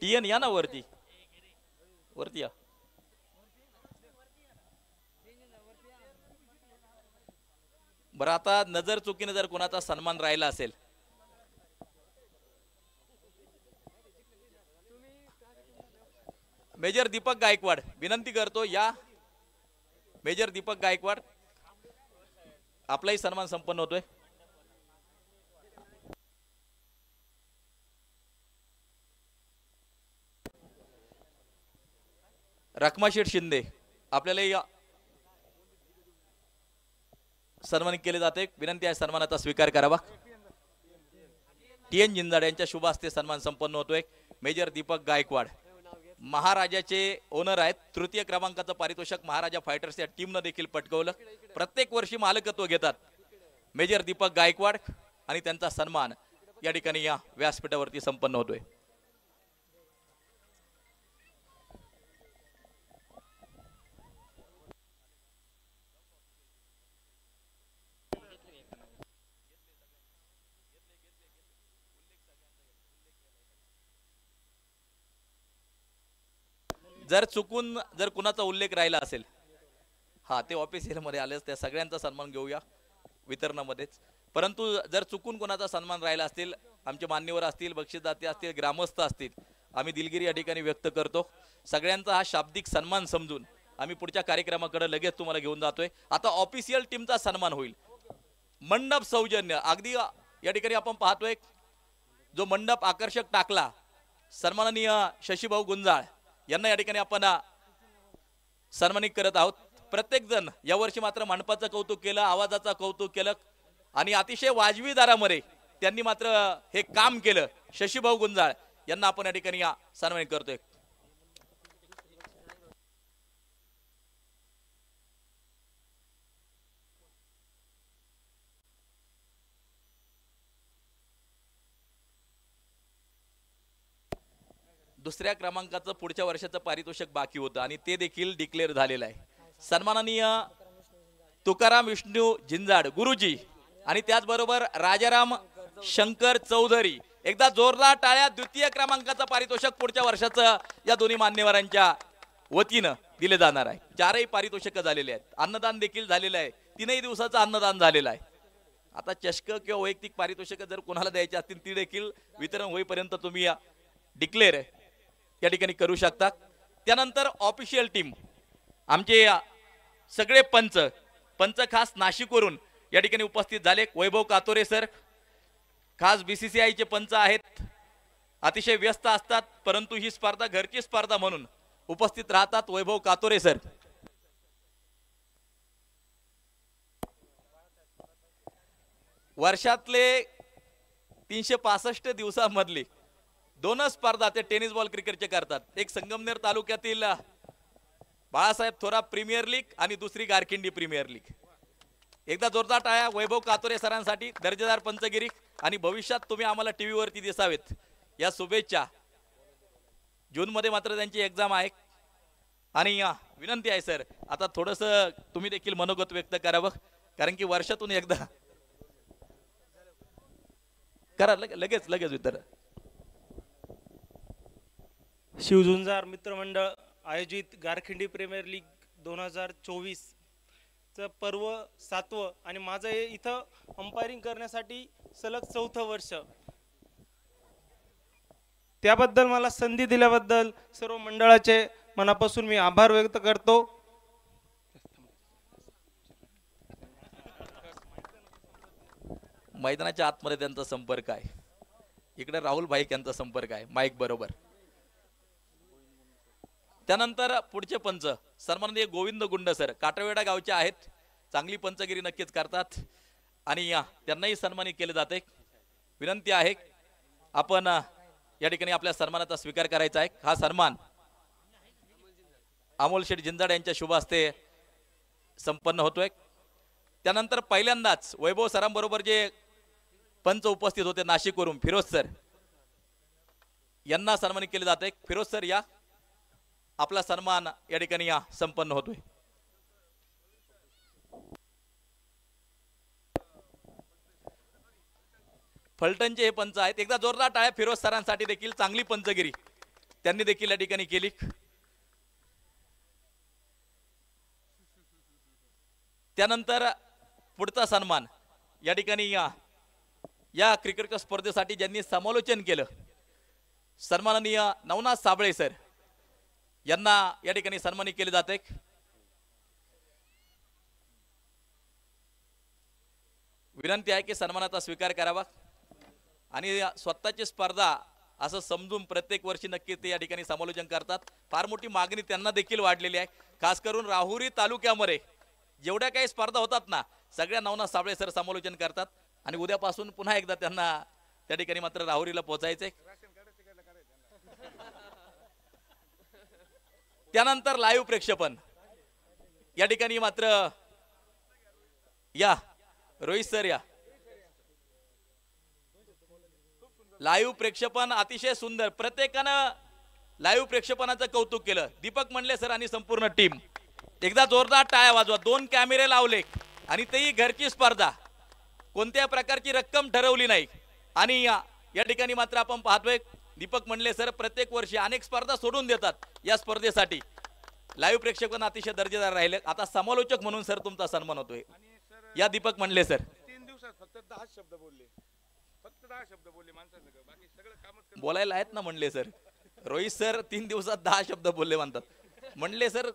टीएन या ना वरती वरती या. बरं आता नजर चुकीने जर कोणाचा सन्मान राहिला असेल, मेजर दीपक गायकवाड विनंती करतो या. मेजर दीपक गायकवाड आपलाही सन्मान संपन्न होतोय. रखमाशेठ शिंदे आपल्याला सन्मानित केले जाते. विनंती आहे सन्मानाचा स्वीकार करावा. TN जिंजाड यांच्या शुभ हस्ते सन्मान संपन्न होतोय. मेजर दीपक गायकवाड महाराजाचे ओनर आहेत. तृतीय क्रमांकाचं पारितोषिक महाराजा फायटर्स या टीमनं देखील पटकवलं. प्रत्येक वर्षी मालकत्व घेतात मेजर दीपक गायकवाड आणि त्यांचा सन्मान या ठिकाणी या व्यासपीठावरती संपन्न होतोय. जर चुकून जर कुणाचा उल्लेख राहिला असेल, हा ते ऑफिशियल मध्ये आलेच, त्या सगळ्यांचा सन्मान घेऊया वितरणामध्येच. परंतु जर चुकून कोणाचा सन्मान राहिला असतील, आमचे मान्यवर असतील, बक्षीसदाते असतील, ग्रामस्थ असतील, आम्ही दिलगिरी या ठिकाणी व्यक्त करतो. सगळ्यांचा हा शाब्दिक सन्मान समजून आम्ही पुढच्या कार्यक्रमाकडे लगेच तुम्हाला घेऊन जातोय. आता ऑफिशियल टीमचा सन्मान होईल. मंडप सौजन्य अगदी या ठिकाणी आपण पाहतोय, जो मंडप आकर्षक टाकला सन्माननीय शशीभाऊ गुंजाळ यांना या ठिकाणी आपण सन्मानित करत आहोत. प्रत्येक जण यावर्षी मात्र मंडपाचं कौतुक केलं, आवाजाचं कौतुक केलं आणि अतिशय वाजवी दरामध्ये त्यांनी मात्र हे काम केलं. शशीभाऊ गुंजाळ यांना आपण या ठिकाणी सन्मानित करतोय. दुसऱ्या क्रमांकाचं पुढच्या वर्षाचं पारितोषिक बाकी होतं आणि ते देखील डिक्लेअर झालेलं आहे. सन्माननीय तुकाराम विष्णू झिंजाड गुरुजी आणि त्याचबरोबर राजाराम शंकर चौधरी, एकदा जोरदार टाळ्या. द्वितीय क्रमांकाचं पारितोषिक पुढच्या वर्षाचं या दोन्ही मान्यवरांच्या वतीनं दिले जाणार आहे. चारही पारितोषिक झालेले आहेत. अन्नदान देखील झालेलं आहे. 3 दिवसाचं अन्नदान झालेलं आहे. आता चषक किंवा वैयक्तिक पारितोषिक जर कोणाला द्यायची असतील ती देखील वितरण होईपर्यंत तुम्ही डिक्लेअर या ठिकाणी करू शकता. त्यानंतर ऑफिशियल टीम आमचे सगळे पंच खास नाशिकवरून या ठिकाणी उपस्थित झाले. वैभव कातोरे सर खास BCCIचे पंच आहेत. अतिशय व्यस्त असतात परंतु ही स्पर्धा घरची स्पर्धा म्हणून उपस्थित राहतात. वैभव कातोरे सर. वर्षातले 365 दिवसांमधली 2 स्पर्धा ते टेनिस बॉल क्रिकेटचे करतात. एक संगमनेर तालुक्यातील बाळासाहेब थोरात प्रीमियर लीग आणि दुसरी गारखिंडी प्रीमियर लीग. एकदा जोरदार टाळ्या वैभव कातोरे सरांसाठी. दर्जेदार पंचगिरी आणि भविष्यात तुम्ही आम्हाला टीव्हीवरती दिसावेत या शुभेच्छा. जून मध्ये मात्र त्यांची एक्झाम आहे आणि विनंती आहे सर आता थोडस तुम्ही देखील मनोगत व्यक्त करावं, कारण की वर्षातून एकदा करा. लगेच वितर. शिवझुंजार मित्रमंडळ आयोजित गारखिंडी प्रीमियर लीग 2024 चं पर्व 7वं आणि माझं हे इथं अंपायरिंग करण्यासाठी सलग 4थं वर्ष. त्याबद्दल मला संधी दिल्याबद्दल सर्व मंडळाचे मनापासून मी आभार व्यक्त करतो. मैदानाच्या आतमध्ये त्यांचा संपर्क आहे. इकडे राहुल भाईक यांचा संपर्क आहे माईक बरोबर. त्यानंतर पुढचे पंच सन्माननीय गोविंद गुंड सर काटवेडा गावचे आहेत. चांगली पंचगिरी नक्कीच करतात आणि त्यांनाही सन्मानित केले जाते. विनंती आहे आपण या ठिकाणी आपल्या सन्मानाचा स्वीकार करायचा आहे. हा सन्मान अमोल शेठ जिंजाड यांच्या शुभ हस्ते संपन्न होतोय. त्यानंतर पहिल्यांदाच वैभव सरांबरोबर जे पंच उपस्थित होते नाशिकवरून फिरोज सर यांना सन्मानित केले जाते. फिरोज सर या. आपला सन्मान या ठिकाणी संपन्न होतोय. फलटणचे हे पंच आहेत. एकदा जोरदार टाळ्या फिरोज सरांसाठी देखील. चांगली पंचगिरी त्यांनी देखील या ठिकाणी केली. त्यानंतर पुढचा सन्मान या ठिकाणी या क्रिकेट स्पर्धेसाठी ज्यांनी समालोचन केलं सन्माननीय नवनाथ साबळे सर यांना या ठिकाणी सन्मानित केले जाते. विनंती आहे की सन्मानाचा स्वीकार करावा आणि स्वतःची स्पर्धा असं समजून प्रत्येक वर्षी नक्की ते या ठिकाणी समालोचन करतात. फार मोठी मागणी त्यांना देखील वाढलेली आहे. खास करून राहुरी तालुक्यामध्ये जेवढ्या काही स्पर्धा होतात ना सगळ्या नवनाथ साबळे सर समालोचन करतात आणि उद्यापासून पुन्हा एकदा त्यांना त्या ठिकाणी मात्र राहुरीला पोहोचायचंय. त्यानंतर लाईव्ह प्रेक्षेपण या ठिकाणी मात्र या रोहित सर या. लाईव्ह प्रेक्षेपण अतिशय सुंदर. प्रत्येकानं लाईव्ह प्रेक्षेपणाचं कौतुक केलं. दीपक मंडले सर आणि संपूर्ण टीम. एकदा जोरदार टाळ्या वाजवा. 2 कॅमेरे लावले आणि तेही घरची स्पर्धा. कोणत्या प्रकारची रक्कम ठरवली नाही आणि या ठिकाणी मात्र आपण पाहतोय दीपक मंडले सर प्रत्येक वर्षी अनेक स्पर्धा सोडून देतात या स्पर्धेसाठी. लाईव्ह प्रेक्षकांना अतिशय दर्जेदार राहिले. आता समालोचक म्हणून सर तुमचा सन्मान होतोय. या दीपक मंडले सर. 3 दिवसात फक्त 10 शब्द बोलले, फक्त 10 शब्द बोलले माणसांसंग, बाकी सगळं कामच बोलायला आहेत ना मंडले सर. रोहित सर 3 दिवसात 10 शब्द बोलले म्हणतात. मंडले सर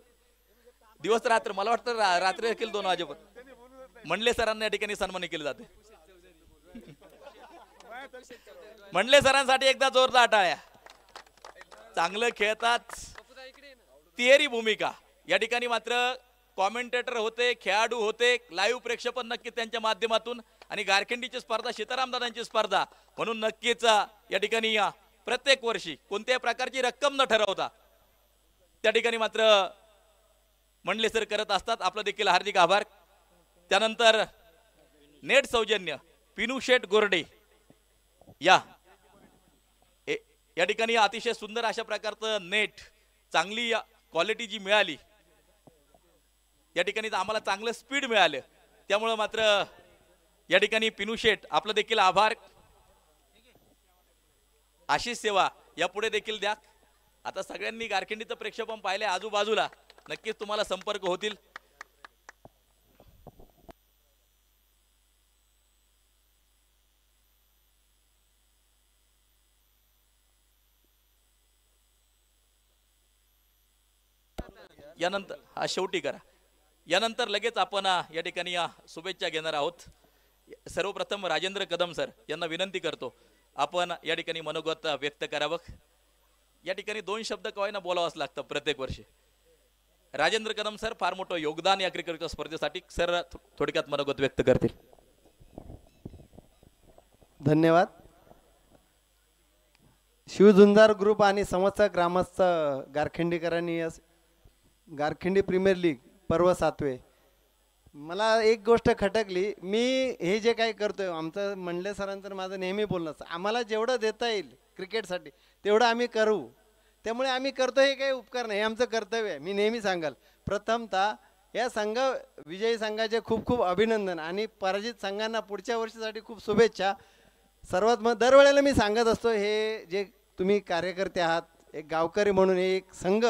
दिवस रात्र, मला वाटतं रात्री देखील 2 वाजेपर्यंत मंडले सरांना या ठिकाणी सन्मानित केले जाते. मंडले सरांसाठी एकदा जोरदार टाळ्या. चांगलं खेळतात, तिहेरी भूमिका. या ठिकाणी मात्र कॉमेंटेटर होते, खेळाडू होते, लाईव्ह प्रेक्षेपण नक्की त्यांच्या माध्यमातून, आणि गारखिंडीची स्पर्धा सीताराम दादांची स्पर्धा म्हणून नक्कीच या ठिकाणी प्रत्येक वर्षी कोणत्याही प्रकारची रक्कम न ठरवता त्या ठिकाणी मात्र मंडले सर करत असतात. आपलं देखील हार्दिक आभार. त्यानंतर नेट सौजन्य पिनू शेठ गोरडे या ठिकाणी अतिशय सुंदर अशा प्रकारचं नेट, चांगली क्वालिटी जी मिळाली या ठिकाणी, आम्हाला चांगलं स्पीड मिळालं. त्यामुळं मात्र या ठिकाणी पिनू शेठ आपलं देखील आभार. अशीच सेवा यापुढे देखील द्या. आता सगळ्यांनी गारखिंडीचं प्रेक्षेपण पाहिले आजूबाजूला, नक्कीच तुम्हाला संपर्क होतील. यानंतर शेवटी करा. यानंतर लगेच आपण या ठिकाणी शुभेच्छा घेणार आहोत. सर्वप्रथम राजेंद्र कदम सर यांना विनंती करतो, आपण या ठिकाणी मनोगत व्यक्त करावं. या ठिकाणी 2 शब्द कवायना बोलावंच लागतं प्रत्येक वर्षी. राजेंद्र कदम सर फार मोठं योगदान या क्रिकेटच्या स्पर्धेसाठी, सर थोडक्यात मनोगत व्यक्त करतील. धन्यवाद. शिवझुंजार ग्रुप आणि समस्त ग्रामस्थ गारखिंडीकरांनी गारखिंडी प्रीमियर लीग पर्व 7वे, मला एक गोष्ट खटकली. मी हे जे काही करतोय, आमचं मंडले सरांचं माझं नेहमी बोलणं असतं, आम्हाला जेवढं देता येईल क्रिकेटसाठी तेवढं आम्ही करू. त्यामुळे आम्ही करतो, हे काही उपकार नाही, हे आमचं कर्तव्य आहे. मी नेहमी सांगाल, प्रथमतः या विजयी संघाचे खूप खूप अभिनंदन, आणि पराजित संघांना पुढच्या वर्षीसाठी खूप शुभेच्छा. सर्वात दरवेळेला मी सांगत असतो, हे जे तुम्ही कार्यकर्ते आहात, एक गावकरी म्हणून एक संघ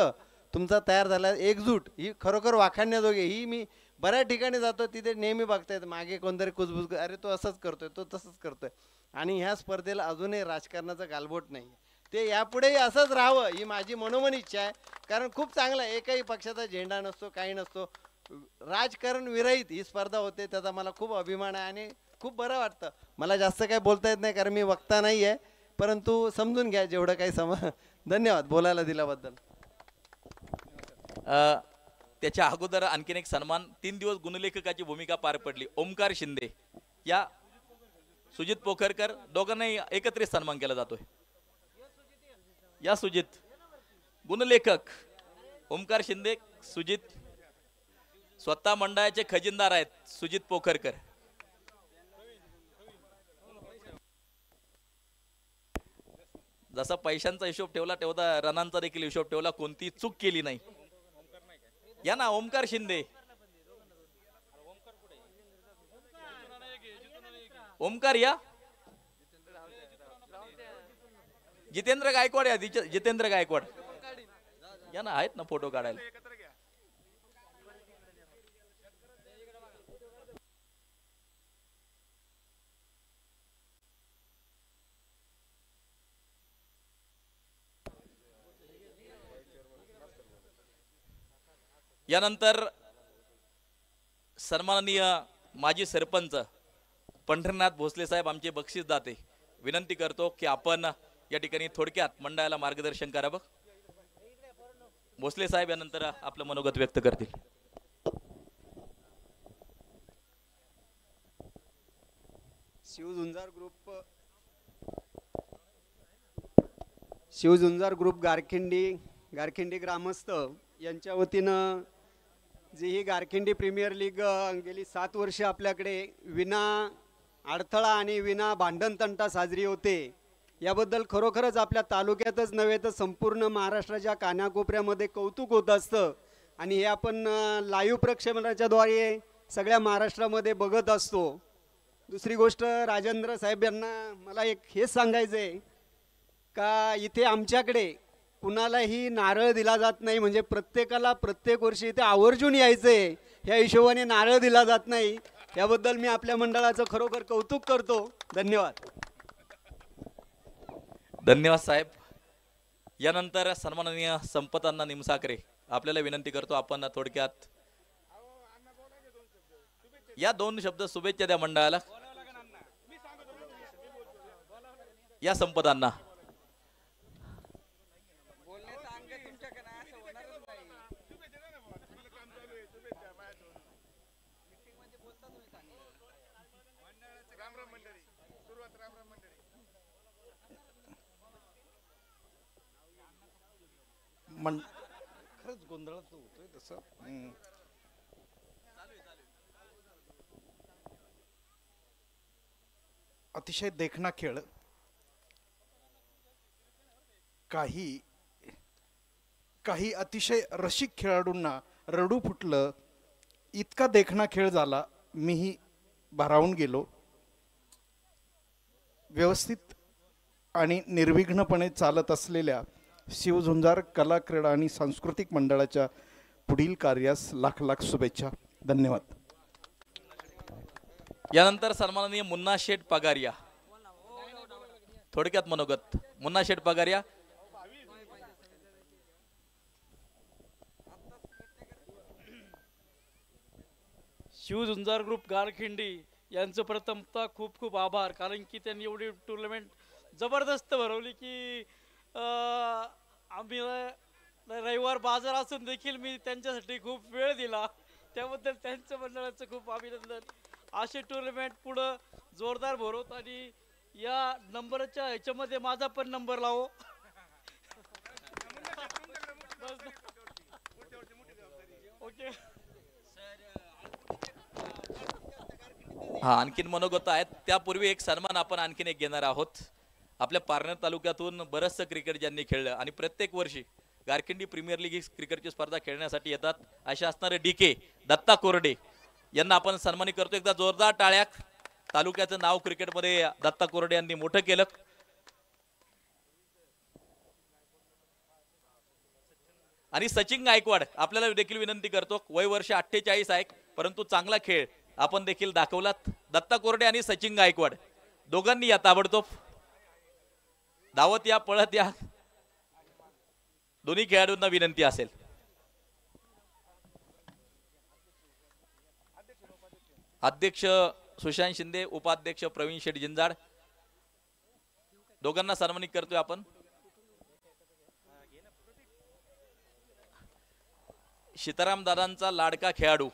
तुमचा तयार झाला, एकजूट ही खरोखर वाखाणण्याजोगी. ही मी बऱ्याच ठिकाणी जातो, तिथे नेहमी बघतायत मागे कोणतरी कुजबुज, अरे तो असंच करतोय, तो तसंच करतोय. आणि ह्या स्पर्धेला अजूनही राजकारणाचं गालबोट नाही. ते यापुढेही असंच राहावं ही माझी मनोमन इच्छा आहे. कारण खूप चांगलं आहे, एकही पक्षाचा झेंडा नसतो, काही नसतो, राजकारण विरहित ही स्पर्धा होते, त्याचा मला खूप अभिमान आहे आणि खूप बरं वाटतं. मला जास्त काही बोलता येत नाही कारण मी वक्ता नाही आहे, परंतु समजून घ्या जेवढं काही धन्यवाद बोलायला दिल्याबद्दल. त्याच्या अगोदर आणखीन एक सन्मान, 3 दिवस गुणलेखकाची भूमिका पार पडली ओमकार शिंदे, या सुजित पोखरकर, दोघांनाही एकत्रित सन्मान केला जातोय. या सुजित गुणलेखक ओमकार शिंदे, सुजित स्वतः मंडळाचे खजिनदार आहेत सुजित पोखरकर. जसा पैशांचा हिशोब ठेवला तेवढा रनांचा देखील हिशोब ठेवला, कोणती चूक केली नाही. या ना ओमकार शिंदे, ओमकार या. जितेंद्र गायकवाड या, जितेंद्र गायकवाड या ना, आहेत ना फोटो काढायला. यानंतर सन्माननीय माजी सरपंच पंढरीनाथ भोसले साहेब आमचे बक्षीस दाते, विनंती करतो की आपण या ठिकाणी थोडक्यात मंडळाला मार्गदर्शन करावं. भोसले साहेब यानंतर आपलं मनोगत व्यक्त करतील. शिवझुंजार ग्रुप गारखिंडी ग्रामस्थ यांच्या वतीनं जी ही गारखिंडी प्रीमियर लीग गेली 7 वर्ष आपल्याकडे विना अडथळा आणि विना भांडणतंटा साजरी होते, याबद्दल खरोखरच आपल्या तालुक्यातच नव्हे तर संपूर्ण महाराष्ट्राच्या कानाकोपऱ्यामध्ये कौतुक होत असतं. आणि हे आपण लाईव्ह प्रक्षेपणाच्याद्वारे सगळ्या महाराष्ट्रामध्ये बघत असतो. दुसरी गोष्ट, राजेंद्र साहेब यांना मला एक हेच सांगायचं आहे का इथे आमच्याकडे कुणालाही नारळ दिला जात नाही, म्हणजे प्रत्येकाला प्रत्येक वर्षी इथे आवर्जून यायचं आहे, ह्या हिशोबाने नारळ दिला जात नाही. याबद्दल मी आपल्या मंडळाचं खरोखर कौतुक करतो. धन्यवाद. धन्यवाद साहेब. यानंतर सन्माननीय संपतांना निमसाकरे आपल्याला विनंती करतो, आपण थोडक्यात या 2 शब्द शुभेच्छा द्या मंडळाला. या संपतांना खरंच गोंधळात होतोय तसं. अतिशय देखणा खेळ. काही अतिशय रसिक खेळाडूंना रडू फुटलं, इतका देखणा खेळ झाला. मीही भारावून गेलो. व्यवस्थित आणि निर्विघ्नपणे चालत असलेल्या शिवझुंजार कला क्रीडा आणि सांस्कृतिक मंडळाच्या पुढील कार्यास लाख लाख शुभेच्छा. धन्यवाद. यानंतर सन्माननीय मुन्ना शेठ पगारिया, थोडक्यात मनोगत. मुन्ना शेठ पगारिया. शिवझुंजार ग्रुप गारखिंडी यांचं प्रथमतः खूप खूप आभार, कारण की त्यांनी एवढी टुर्नामेंट जबरदस्त भरवली की आम्ही रविवार बाजार असून देखील मी त्यांच्यासाठी खूप वेळ दिला, त्याबद्दल त्यांच्या मंडळाचं खूप अभिनंदन. असे टुर्नामेंट पुढं जोरदार भरवत आणि या नंबरच्या ह्याच्यामध्ये माझा पण नंबर लावो. ओके. हा, आणखीन मनोगत आहेत. त्यापूर्वी एक सन्मान आपण आणखीन एक घेणार आहोत. आपल्या पारनेर तालुक्यातून बरंचसं क्रिकेट ज्यांनी खेळलं आणि प्रत्येक वर्षी गारखिंडी प्रीमियर लीग क्रिकेटची स्पर्धा खेळण्यासाठी येतात, असे असणारे DK दत्ता कोरडे यांना आपण सन्मानित करतो. एकदा जोरदार टाळ्या. तालुक्याचं नाव क्रिकेटमध्ये दत्ता कोरडे यांनी मोठं केलं. आणि सचिन गायकवाड आपल्याला देखील विनंती करतो. वय वर्ष 48 आहे, परंतु चांगला खेळ आपण देखील दाखवलात. दत्ता कोरडे आणि सचिन गायकवाड दोघांनी या ताबडतोब धावत या, पळत या. दोन्ही खेळाडूंना विनंती असेल. अध्यक्ष सुशांत शिंदे, उपाध्यक्ष प्रवीण शेठ जिंजाड, दोघांना सन्मानित करतोय आपण. सीताराम दादांचा लाडका खेळाडू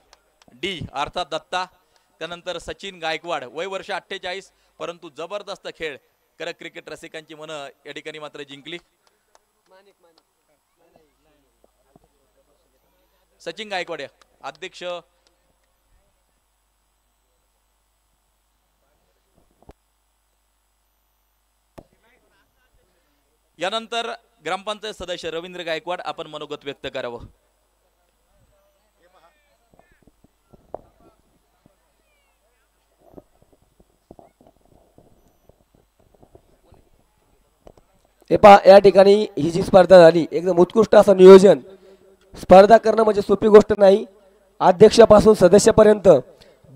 D अर्थात दत्ता, त्यानंतर सचिन गायकवाड, वय वर्ष 48, परंतु जबरदस्त खेळ करत क्रिकेट रसिकांची मन या ठिकाणी मात्र जिंकली. सचिन गायकवाड अध्यक्ष. यानंतर ग्रामपंचायत सदस्य रवींद्र गायकवाड, आपण मनोगत व्यक्त करावं. या ठिकाणी ही जी स्पर्धा झाली, एकदम उत्कृष्ट असं नियोजन. स्पर्धा करणं म्हणजे सोपी गोष्ट नाही. अध्यक्षापासून सदस्यापर्यंत,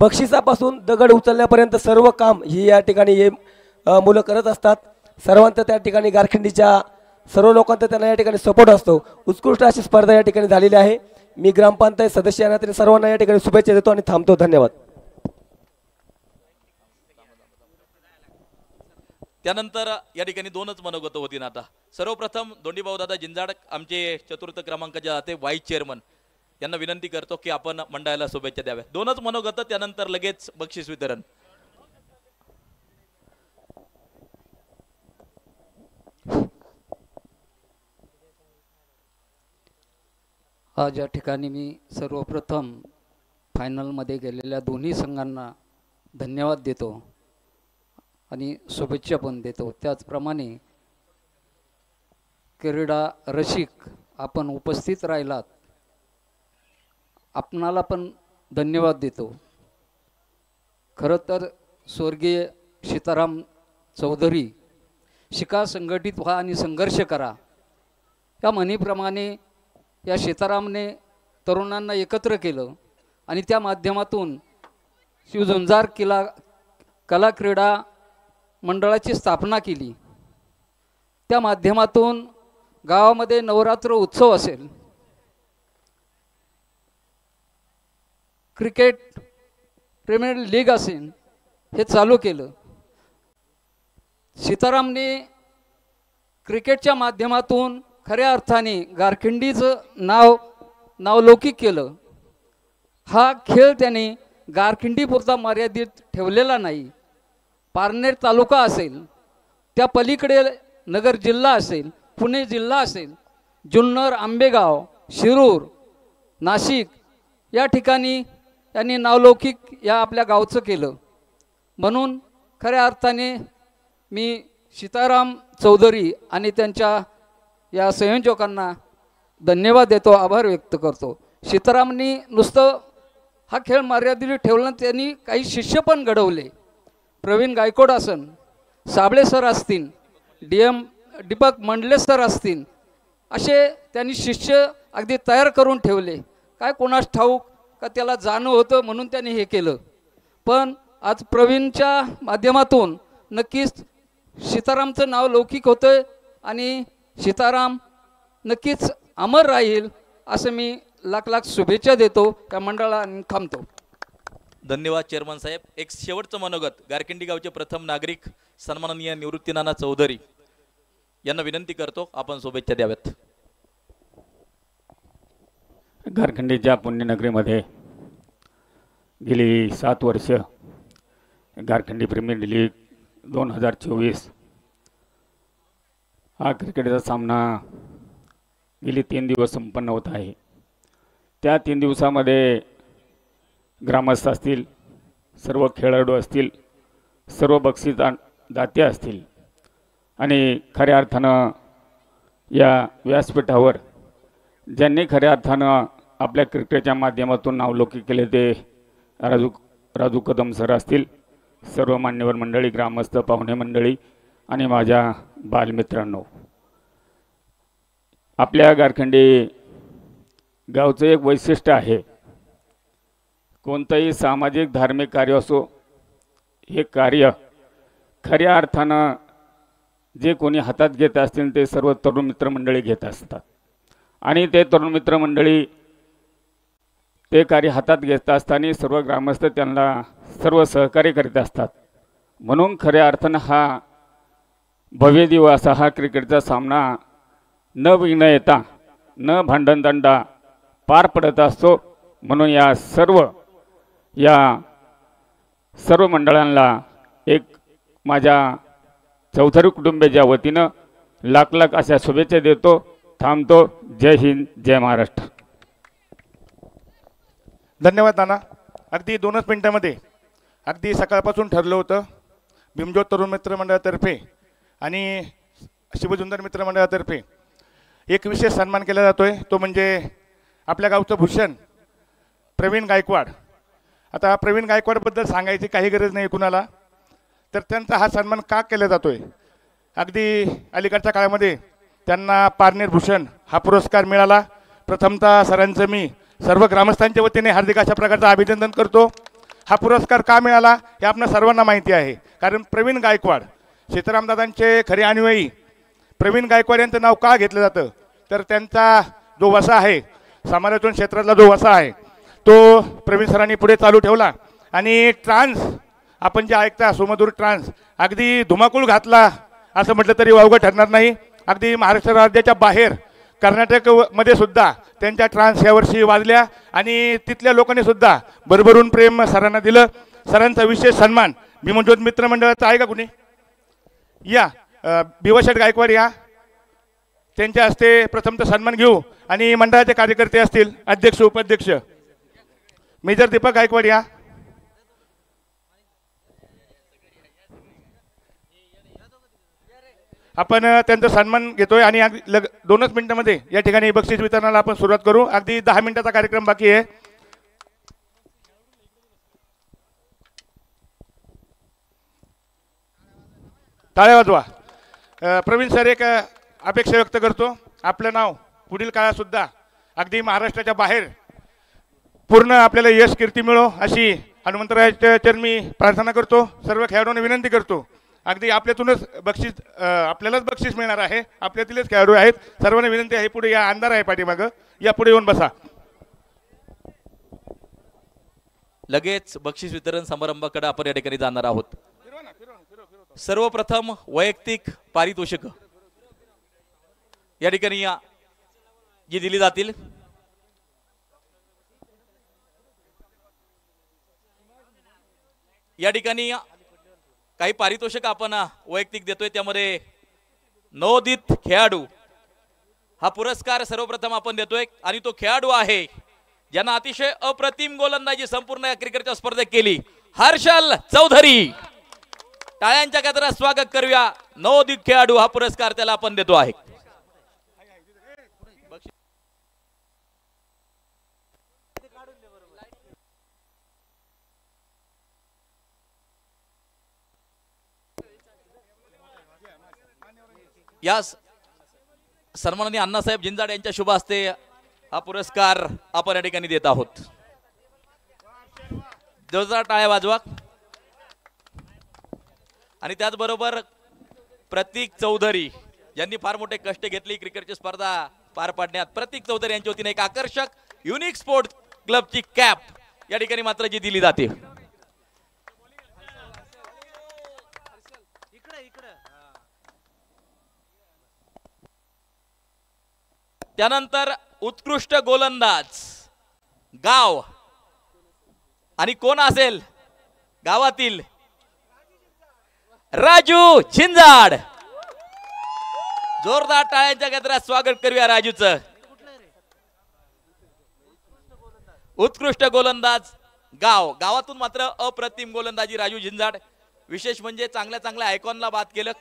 बक्षिसापासून दगड उचलण्यापर्यंत सर्व काम ही या ठिकाणी हे मुलं करत असतात. सर्वांचं त्या ठिकाणी गारखिंडीच्या सर्व लोकांचा त्यांना या ठिकाणी सपोर्ट असतो. उत्कृष्ट अशी स्पर्धा या ठिकाणी झालेली आहे. मी ग्रामपंचायत सदस्यांना तरी सर्वांना या ठिकाणी शुभेच्छा देतो आणि थांबतो. धन्यवाद. त्यानंतर या ठिकाणी 2च मनोगत होती. आता सर्वप्रथम दोंडीभाऊ दादा जिंजाड, आमचे 4th क्रमांकाचे जाते व्हाईस चेअरमन, यांना विनंती करतो की आपण मंडळाला शुभेच्छा द्याव्या. 2च मनोगत, त्यानंतर लगेच बक्षीस वितरण. आज या ठिकाणी मी सर्वप्रथम फायनलमध्ये गेलेल्या दोन्ही संघांना धन्यवाद देतो आणि शुभेच्छा पण देतो. त्याचप्रमाणे क्रीडा रसिक आपण उपस्थित राहिलात, आपणाला पण धन्यवाद देतो. खरं तर स्वर्गीय सीताराम चौधरी शिका, संघटित व्हा आणि संघर्ष करा. या म्हणीप्रमाणे या सीतारामने तरुणांना एकत्र केलं आणि त्या माध्यमातून शिवझुंजार कला क्रीडा मंडळाची स्थापना केली. त्या माध्यमातून गावामध्ये नवरात्र उत्सव असेल, क्रिकेट प्रीमियर लीग असेल, हे चालू केलं. सीतारामने क्रिकेटच्या माध्यमातून खऱ्या अर्थाने गारखिंडीचं नावलौकिक केलं. हा खेळ त्याने गारखिंडीपुरता मर्यादित ठेवलेला नाही. पारनेर तालुका असेल, त्या पलीकडे नगर जिल्हा असेल, पुणे जिल्हा असेल, जुन्नर, आंबेगाव, शिरूर, नाशिक या ठिकाणी त्यांनी नावलौकिक या आपल्या गावचं केलं. म्हणून खऱ्या अर्थाने मी सीताराम चौधरी आणि त्यांच्या या संयोजकांना धन्यवाद देतो, आभार व्यक्त करतो. सीतारामनी नुसतं हा खेळ मर्यादित ठेवला, त्यांनी काही शिष्य पण घडवले. प्रवीण गायकवाड असन, साबळे सर असतील, दीपक मंडले सर असतील, असे त्यांनी शिष्य अगदी तयार करून ठेवले. काय कोणास ठाऊक का त्याला जाणं होतं म्हणून त्यांनी हे केलं. पण आज प्रवीणच्या माध्यमातून नक्कीच सीतारामचं नाव लौकिक होतं आणि सीताराम नक्कीच अमर राहील असं मी लाख लाख शुभेच्छा देतो. त्या मंडळाने थांबतो. धन्यवाद चेअरमन साहेब. एक शेवटचं मनोगत गारखिंडी गावचे प्रथम नागरिक सन्माननीय निवृत्तीनाना चौधरी यांना विनंती करतो, आपण शुभेच्छा द्याव्यात. गारखिंडीच्या पुण्यनगरीमध्ये गेली 7 वर्ष गारखिंडी प्रीमियर लीग 2024 हा क्रिकेटचा सामना गेली 3 दिवस संपन्न होत आहे. त्या 3 दिवसामध्ये ग्रामस्थ असतील, सर्व खेळाडू असतील, सर्व बक्षीस दाते असतील आणि खऱ्या अर्थानं या व्यासपीठावर ज्यांनी खऱ्या अर्थानं आपल्या क्रिकेटच्या माध्यमातून नावलौकिक केले ते राजू कदम सर असतील, सर्व मान्यवर मंडळी, ग्रामस्थ, पाहुणे मंडळी आणि माझ्या बालमित्रांनो. आपल्या गारखिंडी गावचं एक वैशिष्ट्य आहे, कोणतंही सामाजिक धार्मिक कार्य असो, हे कार्य खऱ्या अर्थानं जे कोणी हातात घेत असतील ते सर्व तरुण मित्रमंडळी घेत असतात आणि ते तरुण मित्रमंडळी ते कार्य हातात घेत असताना सर्व ग्रामस्थ त्यांना सर्व सहकार्य करीत असतात. म्हणून खऱ्या अर्थानं हा भव्य दिवस असा हा क्रिकेटचा सामना न विघ्न येता, न भांडणदंडा पार पडत असतो. म्हणून या सर्व मंडळांना एक माझ्या चौधरी कुटुंबियाच्या वतीनं लाख लाख अशा शुभेच्छा देतो. थांबतो. जय हिंद, जय महाराष्ट्र. धन्यवाद नाना. अगदी 2च मिनिटामध्ये अगदी सकाळपासून ठरलं होतं भीमज्योत तरुण मित्र मंडळातर्फे आणि शिवझुंजार मित्र मंडळातर्फे एक विशेष सन्मान केला जातोय, तो म्हणजे आपल्या गावचं भूषण प्रवीण गायकवाड. आता प्रवीण गायकवाडबद्दल सांगायची काही गरज नाही कुणाला, तर त्यांचा हा सन्मान का केला जातोय. अगदी अलीकडच्या काळामध्ये त्यांना पारनेर भूषण हा पुरस्कार मिळाला. प्रथमतः सरांचं मी सर्व ग्रामस्थांच्या वतीने हार्दिक अशा प्रकारचं अभिनंदन करतो. हा पुरस्कार का मिळाला हे आपल्या सर्वांना माहिती आहे, कारण प्रवीण गायकवाड सीतारामदादांचे खरे अनुयायी प्रवीण गायकवाड यांचं नाव का घेतलं जातं, तर त्यांचा जो वसा आहे, समालोचन क्षेत्रातला जो वसा आहे, तो प्रवीण सरांनी पुढे चालू ठेवला आणि ट्रान्स आपण जे ऐकता सुमधुर ट्रान्स अगदी धुमाकूळ घातला असं म्हटलं तरी वावगं ठरणार नाही. अगदी महाराष्ट्र राज्याच्या बाहेर कर्नाटकमध्ये सुद्धा त्यांच्या ट्रान्स यावर्षी वाजल्या आणि तिथल्या लोकांनी सुद्धा भरभरून प्रेम सरांना दिलं. सरांचा विशेष सन्मान भीमज्योत मित्र मंडळाचा आहे का कुणी? या भिवशेठ गायकवाड या, त्यांच्या हस्ते प्रथमतः सन्मान घेऊ आणि मंडळाचे कार्यकर्ते असतील, अध्यक्ष उपाध्यक्ष मेजर दीपक गायकवाड या. आपण त्यांचा सन्मान घेतोय आणि 2च मिनिटांमध्ये या ठिकाणी बक्षीस वितरणाला आपण सुरुवात करू. अगदी 10 मिनिटाचा कार्यक्रम बाकी आहे. टाळ्या वाजवा. प्रवीण सर एक अपेक्षा व्यक्त करतो, आपलं नाव पुढील काळातसुद्धा अगदी महाराष्ट्राच्या बाहेर पूर्ण आपल्याला यश कीर्ती मिळो अशी हनुमंतरायाच्या चरणी प्रार्थना करतो. सर्व खेळाडूंना विनंती करतो, अगदी आपल्यातूनच बक्षीस आपल्यालाच बक्षीस मिळणार आहे, आपल्यातीलच खेळाडू आहेत. सर्वांना विनंती आहे, पुढे या, अंधार आहे पाठीमागं, या पुढे येऊन बसा. लगेच बक्षीस वितरण समारंभाकडे आपण या ठिकाणी जाणार आहोत. सर्वप्रथम वैयक्तिक पारितोषिक या ठिकाणी जी दिली जातील. या ठिकाणी काही पारितोषिक आपण वैयक्तिक देतोय, त्यामध्ये नवोदित खेळाडू हा पुरस्कार सर्वप्रथम आपण देतोय आणि तो खेळाडू आहे ज्यांना अतिशय अप्रतिम गोलंदाजी संपूर्ण क्रिकेटच्या स्पर्धेत केली, हर्षल चौधरी. टाळ्यांच्या गजरात स्वागत करूया. नवोदित खेळाडू हा पुरस्कार त्याला आपण देतो आहे. या सन्माननीय अण्णासाहेब जिंजाड यांच्या शुभ हस्ते हा पुरस्कार आपण या ठिकाणी देत आहोत. जोरदार टाळ्या वाजवा. आणि त्याचबरोबर प्रतीक चौधरी यांनी फार मोठे कष्ट घेतले क्रिकेटची स्पर्धा पार पाडण्यात. प्रतीक चौधरी यांच्या वतीने एक आकर्षक युनिक स्पोर्ट क्लबची कॅप या ठिकाणी मात्र जी दिली जाते. त्यानंतर उत्कृष्ट गोलंदाज गाव आणि कोण असेल गावातील राजू झिंजाड. जोरदार टाळ्यांच्या गजरात स्वागत करूया राजूचं. उत्कृष्ट गोलंदाज गावातून मात्र अप्रतिम गोलंदाजी राजू झिंजाड. विशेष म्हणजे चांगल्या चांगल्या आयकॉनला बाद केलं.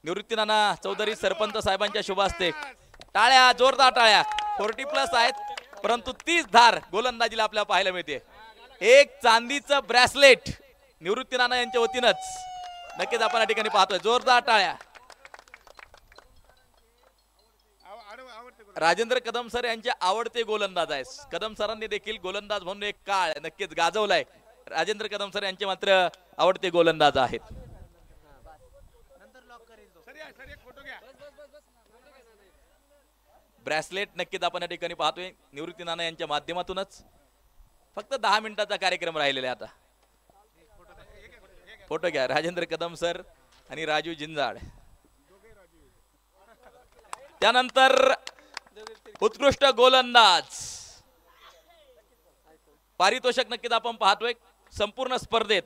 निवृत्ती नाना चौधरी सरपंच साहेबांच्या शुभ हस्ते टाळ्या, जोरदार टाळ्या. 40+ आहेत, परंतु 30 धार गोलंदाजीला आपल्याला पाहायला मिळते. एक चांदीचं ब्रॅसलेट निवृत्ती नाना यांच्या वतीनच नक्कीच आपण या ठिकाणी पाहतोय. जोरदार टाळ्या. राजेंद्र कदम सर यांचे आवडते गोलंदाज आहेत. कदम सरांनी देखील गोलंदाज म्हणून एक काळ नक्कीच गाजवलाय. राजेंद्र कदम सर यांचे मात्र आवडते गोलंदाज आहेत. ब्रॅसलेट नक्कीच आपण या ठिकाणी पाहतोय निवृत्ती नाना यांच्या माध्यमातूनच. फक्त 10 मिनिटाचा कार्यक्रम राहिलेला आहे. आता फोटो घ्या. राजेंद्र कदम सर आणि राजू झिंजाड. त्यानंतर उत्कृष्ट गोलंदाज पारितोषिक नक्कीच आपण पाहतोय. संपूर्ण स्पर्धेत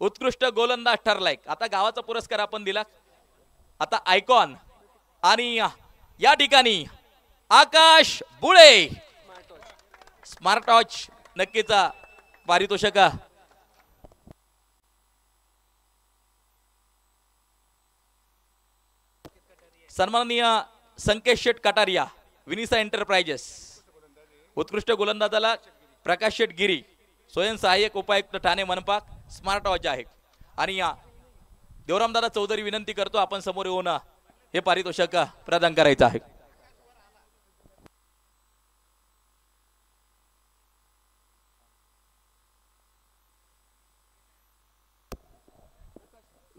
उत्कृष्ट गोलंदाज ठरलाय. आता गावाचा पुरस्कार आपण दिला. आता आयकॉन आणि या ठिकाणी आकाश बुळे स्मार्ट वॉच नक्कीच पारितोषिक. सन्माननीय संकेत शेठ कटारिया विनिसा एंटरप्राइजेस. उत्कृष्ट गोलंदाजाला प्रकाश शेठ गिरी स्वयंसहाय्यक उपायुक्त ठाणे मनपा स्मार्ट वॉच आहे. आणि देवरामदादा चौधरी विनंती करतो आपण समोर येऊन हे पारितोषिक प्रदान करायचं आहे.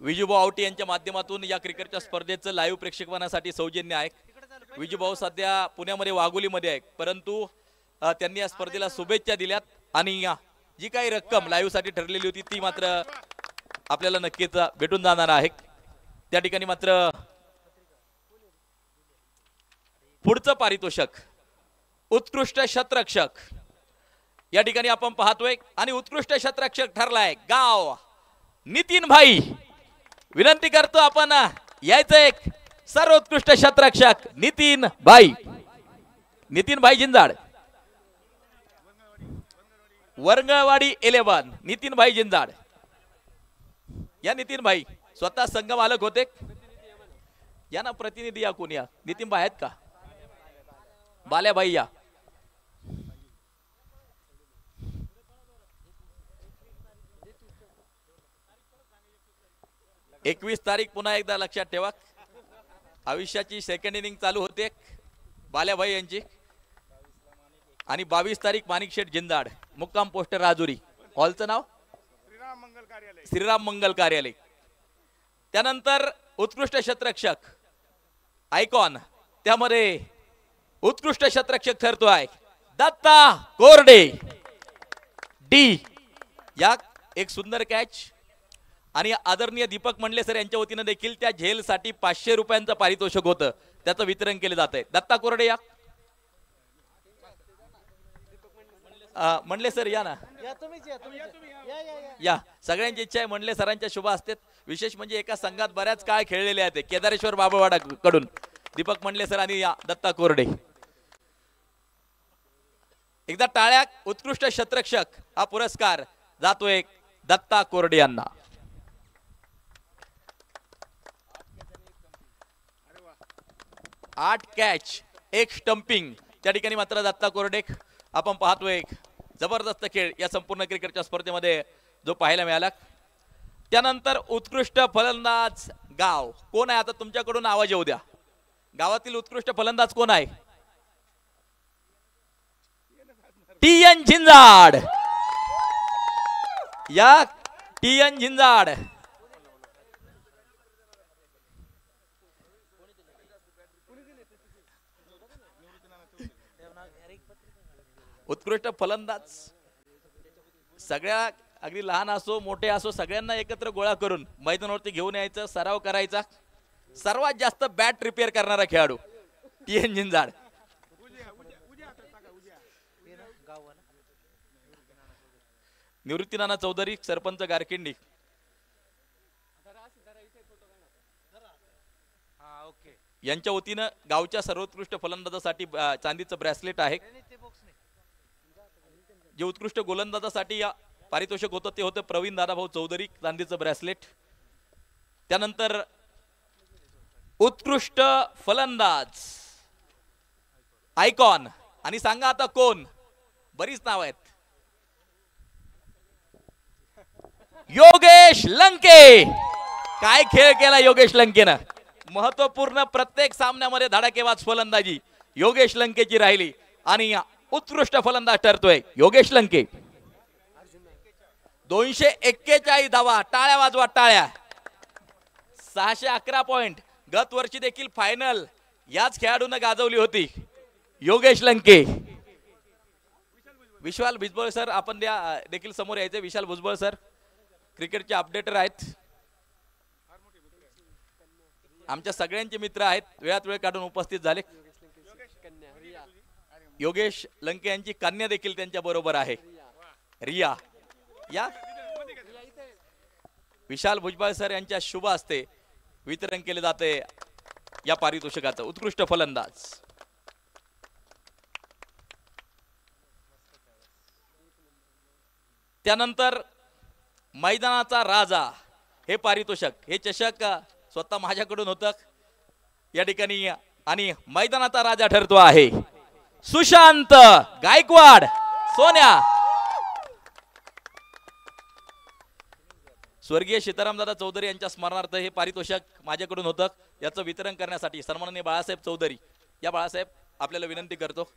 विजूभाऊ आवटी यांच्या माध्यमातून या क्रिकेटच्या स्पर्धेचं लाईव्ह प्रेक्षकांसाठी सौजन्य आहे. विजूभाऊ सध्या पुण्यामध्ये वाघोलीमध्ये आहे, परंतु त्यांनी या स्पर्धेला शुभेच्छा दिल्यात आणि जी काही रक्कम लाईव्ह साठी ठरलेली होती ती मात्र आपल्याला नक्कीच भेटून जाणार आहे. त्या ठिकाणी मात्र पुढचं पारितोषिक उत्कृष्ट शतरक्षक या ठिकाणी आपण पाहतोय आणि उत्कृष्ट शतरक्षक ठरलाय गाव नितीन भाई. विनंती करतो आपण यायचं एक सर्वोत्कृष्ट शतरक्षक नितीन भाई. नितीन भाई जिंजाड वर्ंगवाडी 11 नितीन भाई जिंजाड. या नितीन भाई स्वतः संघ मालक होते. या ना प्रतिनिधी या कोण या नितीन भाई आहेत का? बाल्याबाई या. 21 तारीख पुन्हा एकदा लक्षात ठेवा. आयुष्याची सेकंड इनिंग चालू होते बाल्याभाई यांची. आणि 22 तारीख माणिकशेठ जिंदाड, मुक्काम पोस्ट राजुरी. हॉलचं नाव श्रीराम मंगल कार्यालय. त्यानंतर उत्कृष्ट शतरक्षक आयकॉन, त्यामध्ये उत्कृष्ट शतरक्षक ठरतोय दत्ता कोरडे डी. या एक सुंदर कॅच. आणि आदरणीय दीपक मंडले सर यांच्या वतीनं देखील त्या झेलसाठी 500 रुपयांचं पारितोषिक होतं, त्याचं वितरण केलं जात आहे. दत्ता कोरडे या. मंडले सर या ना, या. सगळ्यांची इच्छा आहे मंडले सरांच्या शुभ असते. विशेष म्हणजे एका संघात बऱ्याच काळ खेळलेले आहेत केदारेश्वर बाबूवाडा कडून दीपक मंडले सर आणि या दत्ता कोरडे. एकदा टाळ्या. उत्कृष्ट शतरक्षक हा पुरस्कार जातोय दत्ता कोरडे यांना. आठ कॅच, एक स्टंपिंग. त्या ठिकाणी मात्र दत्ता कोरडे आपण पाहतोय जबरदस्त खेळ या संपूर्ण क्रिकेटच्या स्पर्धेमध्ये जो पाहायला मिळाला. त्यानंतर उत्कृष्ट फलंदाज गाव कोण आहे? आता तुमच्याकडून आवाज येऊ द्या. गावातील उत्कृष्ट फलंदाज कोण आहे? TN झिंजाड. या TN झिंजाड. उत्कृष्ट फलंदाज. सगळ्या अगदी लहान असो मोठे असो सगळ्यांना एकत्र गोळा करून मैदानावरती घेऊन यायचं, सराव करायचा. सर्वात जास्त बॅट रिपेअर करणारा खेळाडू TN झिंजाड. निवृत्तीनाना चौधरी सरपंच गारकिंडी. यांच्या वतीनं गावच्या सर्वोत्कृष्ट फलंदाजासाठी चांदीचं ब्रेसलेट आहे. जे उत्कृष्ट गोलंदाजासाठी या पारितोषिक होतं ते होतं प्रवीण दादाभाऊ चौधरी, चांदीचं ब्रेसलेट. त्यानंतर उत्कृष्ट फलंदाज आयकॉन. आणि सांगा आता कोण? बरीच नाव आहेत. योगेश लंके. काय खेळ केला योगेश लंकेनं. महत्वपूर्ण प्रत्येक सामन्यामध्ये धडाकेबाज फलंदाजी योगेश लंकेची राहिली. आणि उत्कृष्ट फलंदाज ठरतोय योगेश लंके. 241 धावा. टाळ्या वाजवा टाळ्या. 611 पॉइंट. गत वर्षी देखील फायनल याच खेळाडूने गाजवली होती योगेश लंके. विशाल भुजबळ सर आपण देखील समोर यायचे. विशाल भुजबळ सर क्रिकेटचे अपडेटर आहेत, आमच्या सगळ्यांचे मित्र आहेत, वेळात वेळ काढून उपस्थित झाले. योगेश लंके यांची कन्या देखील त्यांच्या बरोबर आहे रिया. या विशाल भुजबळ सर यांच्या शुभ हस्ते वितरण केले जाते या पारितोषिकाचं. उत्कृष्ट फलंदाज. त्यानंतर मैदानाचा राजा हे पारितोषिक, हे चषक स्वतः माझ्याकडून होतं या ठिकाणी. आणि मैदानाचा राजा ठरतो आहे सुशांत गायकवाड सोन्या. स्वर्गीय सीतारामदादा चौधरी यांच्या स्मरणार्थ हे पारितोषिक माझ्याकडून होतं. याचं वितरण करण्यासाठी सन्माननीय बाळासाहेब चौधरी. या बाळासाहेब आपल्याला विनंती करतो.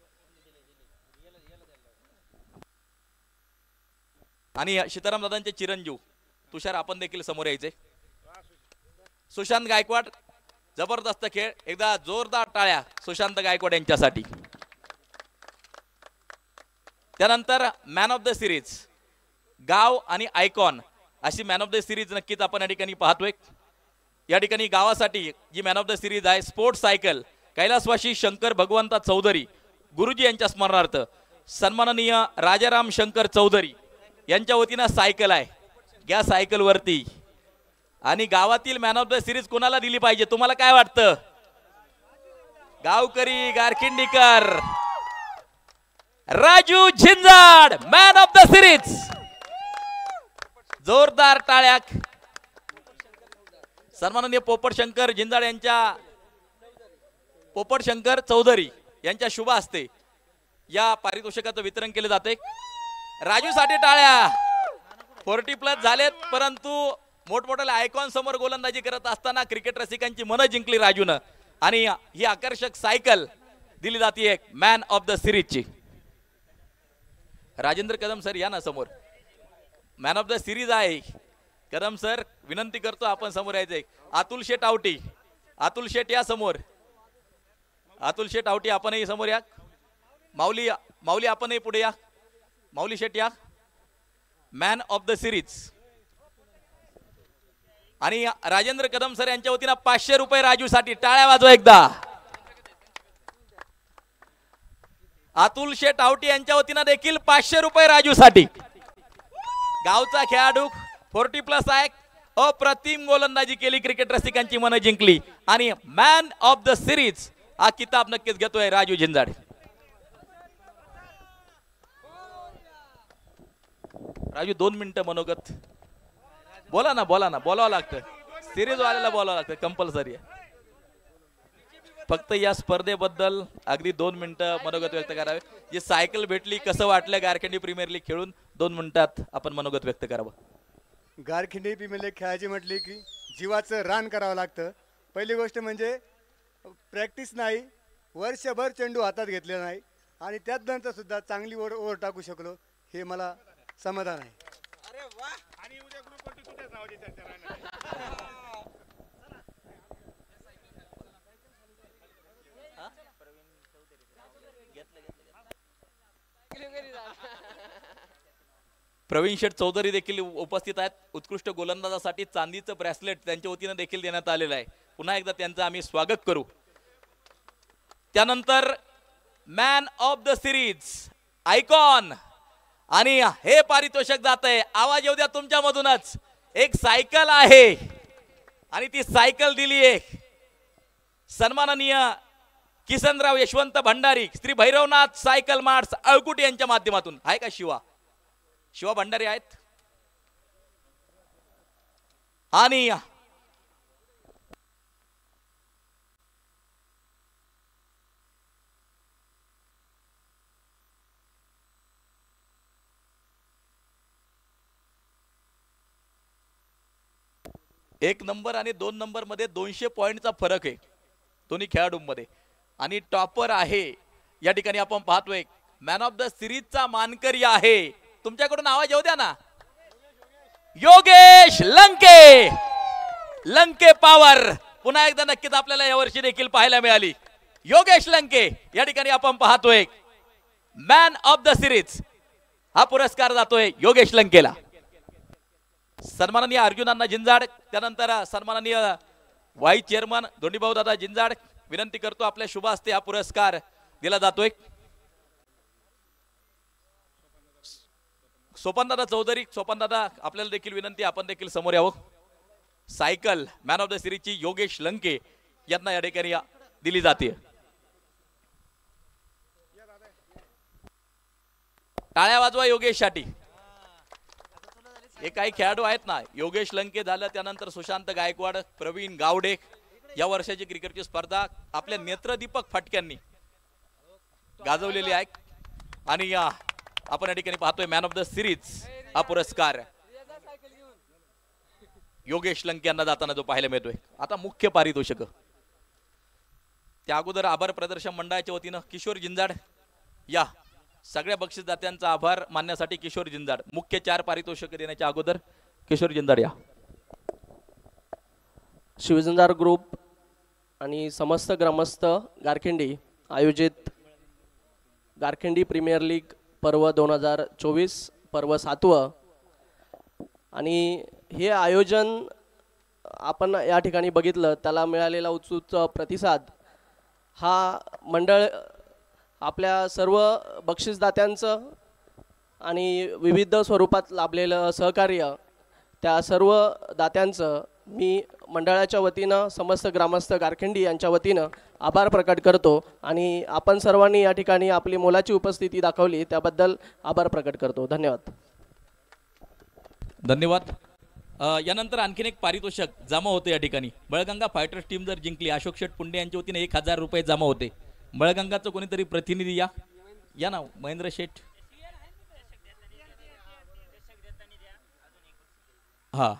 आणि सीतारामदादांचे चिरंजीव तुषार आपण देखील समोर यायचे. सुशांत गायकवाड जबरदस्त खेळ. एकदा जोरदार टाळ्या सुशांत गायकवाड यांच्यासाठी. त्यानंतर मॅन ऑफ द सिरीज गाव आणि आयकॉन अशी मॅन ऑफ द सिरीज नक्कीच आपण या ठिकाणी पाहतोय. या ठिकाणी गावासाठी जी मॅन ऑफ द सिरीज आहे स्पोर्ट्स सायकल कैलासवासी शंकर भगवंता चौधरी गुरुजी यांच्या स्मरणार्थ सन्माननीय राजाराम शंकर चौधरी यांच्या वतीनं सायकल आहे. या सायकल वरती. आणि गावातील मॅन ऑफ द सिरीज कोणाला दिली पाहिजे तुम्हाला काय वाटतं? गावकरी गारखिंडीकर Raju Jhinjad man of the series. जोरदार टाळ्या. सन्माननीय पोपट शंकर झिंजाड यांच्या पोपट शंकर चौधरी यांच्या शुभ हस्ते या पारितोषिकाचं वितरण केले जाते. राजू साठी टाळ्या. 40+ झालेत परंतु मोठमोठ्या आयकॉन समोर गोलंदाजी करत असताना क्रिकेट रसिकांची मनं जिंकली राजूनं आणि ही आकर्षक सायकल दिली जाते एक मॅन ऑफ द सिरीजची. राजेंद्र कदम सर या ना समोर, मॅन ऑफ द सिरीज आहे कदम सर, विनंती करतो आपण समोर यायचंय. अतुल शेट आवटी, अतुल शेट या समोर, अतुल शेट आवटी आपणही समोर या. माऊली माऊली आपणही पुढे या, माऊली शेट या. मॅन ऑफ द सिरीज आणि राजेंद्र कदम सर यांच्या वतीनं 500 रुपये राजूसाठी. टाळ्या वाजवा एकदा. अतुल शेट आवटी यांच्या वतीनं देखील 500 रुपये राजूसाठी. गावचा खेळाडू 40+ आहे, अप्रतिम गोलंदाजी केली, क्रिकेट रसिकांची मनं जिंकली आणि मॅन ऑफ द सिरीज हा किताब नक्कीच घेतोय राजू झिंजाड. राजू 2 मिनिटं मनोगत बोला ना, बोला ना, बोलावं लागतं, सिरीज वाल्याला बोलावं लागतं, कंपल्सरी आहे. फक्त या स्पर्धेबद्दल अगदी 2 मिनिटं मनोगत व्यक्त करावे. जी सायकल भेटली, कसं वाटलं गारखेडी प्रीमियर लीग खेळून, 2 मिनिटात आपण मनोगत व्यक्त करावं. गारखेडी प्रीमियर लीग खेळायची म्हटली की जीवाचं रान करावं लागतं. पहिली गोष्ट म्हणजे प्रॅक्टिस नाही, वर्षभर चेंडू हातात घेतलेला नाही आणि त्यात नंतर सुद्धा चांगली ओव्हर टाकू शकलो, हे मला समाधान आहे. प्रवीण शेठ चौधरी देखील उपस्थित आहेत. उत्कृष्ट गोलंदाजासाठी चांदीचं ब्रेसलेट त्यांच्या वतीनं देखील देण्यात आलेलं आहे. पुन्हा एकदा त्यांचं आम्ही स्वागत करू. त्यानंतर man of the series icon आणि हे पारितोषिक जात आहे. आवाज येऊ द्या तुमच्या मधूनच. एक सायकल आहे आणि ती सायकल दिली आहे सन्माननीय किसनराव यशवंत भंडारी, श्री भैरवनाथ सायकल मार्ट्स अळकुट यांच्या माध्यमातून. आहे का शिवा? शिवा भंडारी आहेत. आणि एक नंबर आणि 2 नंबर मध्ये 200 पॉइंटचा फरक आहे दोन्ही खेळाडूंमध्ये. आणि टॉपर आहे या ठिकाणी आपण पाहतोय मॅन ऑफ द सिरीजचा मानकरी आहे. तुमच्याकडून आवाज येऊ द्या ना. योगेश लंके, लंके पॉवर पुन्हा एकदा नक्कीच आपल्याला यावर्षी देखील पाहायला मिळाली. योगेश लंके या ठिकाणी आपण पाहतोय मॅन ऑफ द सिरीज हा पुरस्कार जातोय योगेश लंकेला. सन्माननीय अर्जुनांना जिंजाड, त्यानंतर सन्माननीय व्हाईस चेअरमन धोंडीभाऊ दादा जिंजाड विनंती करतो आपल्या शुभ हस्ते हा पुरस्कार दिला जातोय. सोपान दादा चौधरी, सोपान दादा आपल्याला देखील विनंती, आपण देखील समोर यावं. सायकल मॅन ऑफ द सिरीजची योगेश लंके यांना या ठिकाणी दिली जाते. टाळ्या वाजवा योगेशसाठी. हे काही खेळाडू आहेत ना, योगेश लंके झालं, त्यानंतर सुशांत गायकवाड, प्रवीण गावडे. या वर्षाची क्रिकेटची स्पर्धा आपल्या नेत्रदीपक फटक्यांनी गाजवलेली आहे आणि आपण या ठिकाणी पाहतोय मॅन ऑफ द सिरीज हा पुरस्कार योगेश लंके यांना जाताना जो पाहायला मिळतोय. आता मुख्य पारितोषिक, त्या अगोदर आभार प्रदर्शन मंडळाच्या वतीनं किशोर जिंजाड या सगळ्या बक्षीसदात्यांचा आभार मानण्यासाठी किशोर जिंजाड. मुख्य 4 पारितोषिक देण्याच्या अगोदर किशोर जिंजाड या. शिवजंदार ग्रुप आणि समस्त ग्रामस्थ गारखेंडी आयोजित गारखेंडी प्रीमियर लीग पर्व 2024 पर्व 7वं आणि हे आयोजन आपण या ठिकाणी बघितलं, त्याला मिळालेला उत्स्फूर्त प्रतिसाद हा मंडळ आपल्या सर्व बक्षीसदात्यांचं आणि विविध स्वरूपात लाभलेलं सहकार्य, त्या सर्व दात्यांचं मी मंडळाच्या वतीनं समस्त ग्रामस्थ गारखेंडी यांच्या वतीनं आभार प्रकट करतो आणि आपण सर्वांनी या ठिकाणी आपली मोलाची उपस्थिती दाखवली त्याबद्दल आभार प्रकट करतो. धन्यवाद. धन्यवाद. यानंतर आणखीन एक पारितोषिक जमा होते या ठिकाणी. बळगंगा फायटर्स टीम जर जिंकली, अशोक शेठ पुंडे यांच्या वतीने 1000 रुपये जमा होते. बळगंगाचं कोणीतरी प्रतिनिधी या ना, महेंद्र शेठ. हा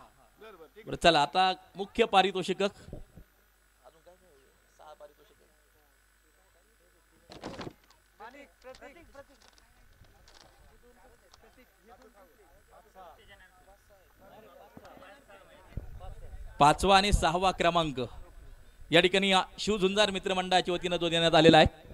बरं चला आता मुख्य पारितोषिक. पाचवा आणि 6वा क्रमांक या ठिकाणी शिवझुंजार मित्रमंडळाच्या वतीनं तो देण्यात आलेला आहे.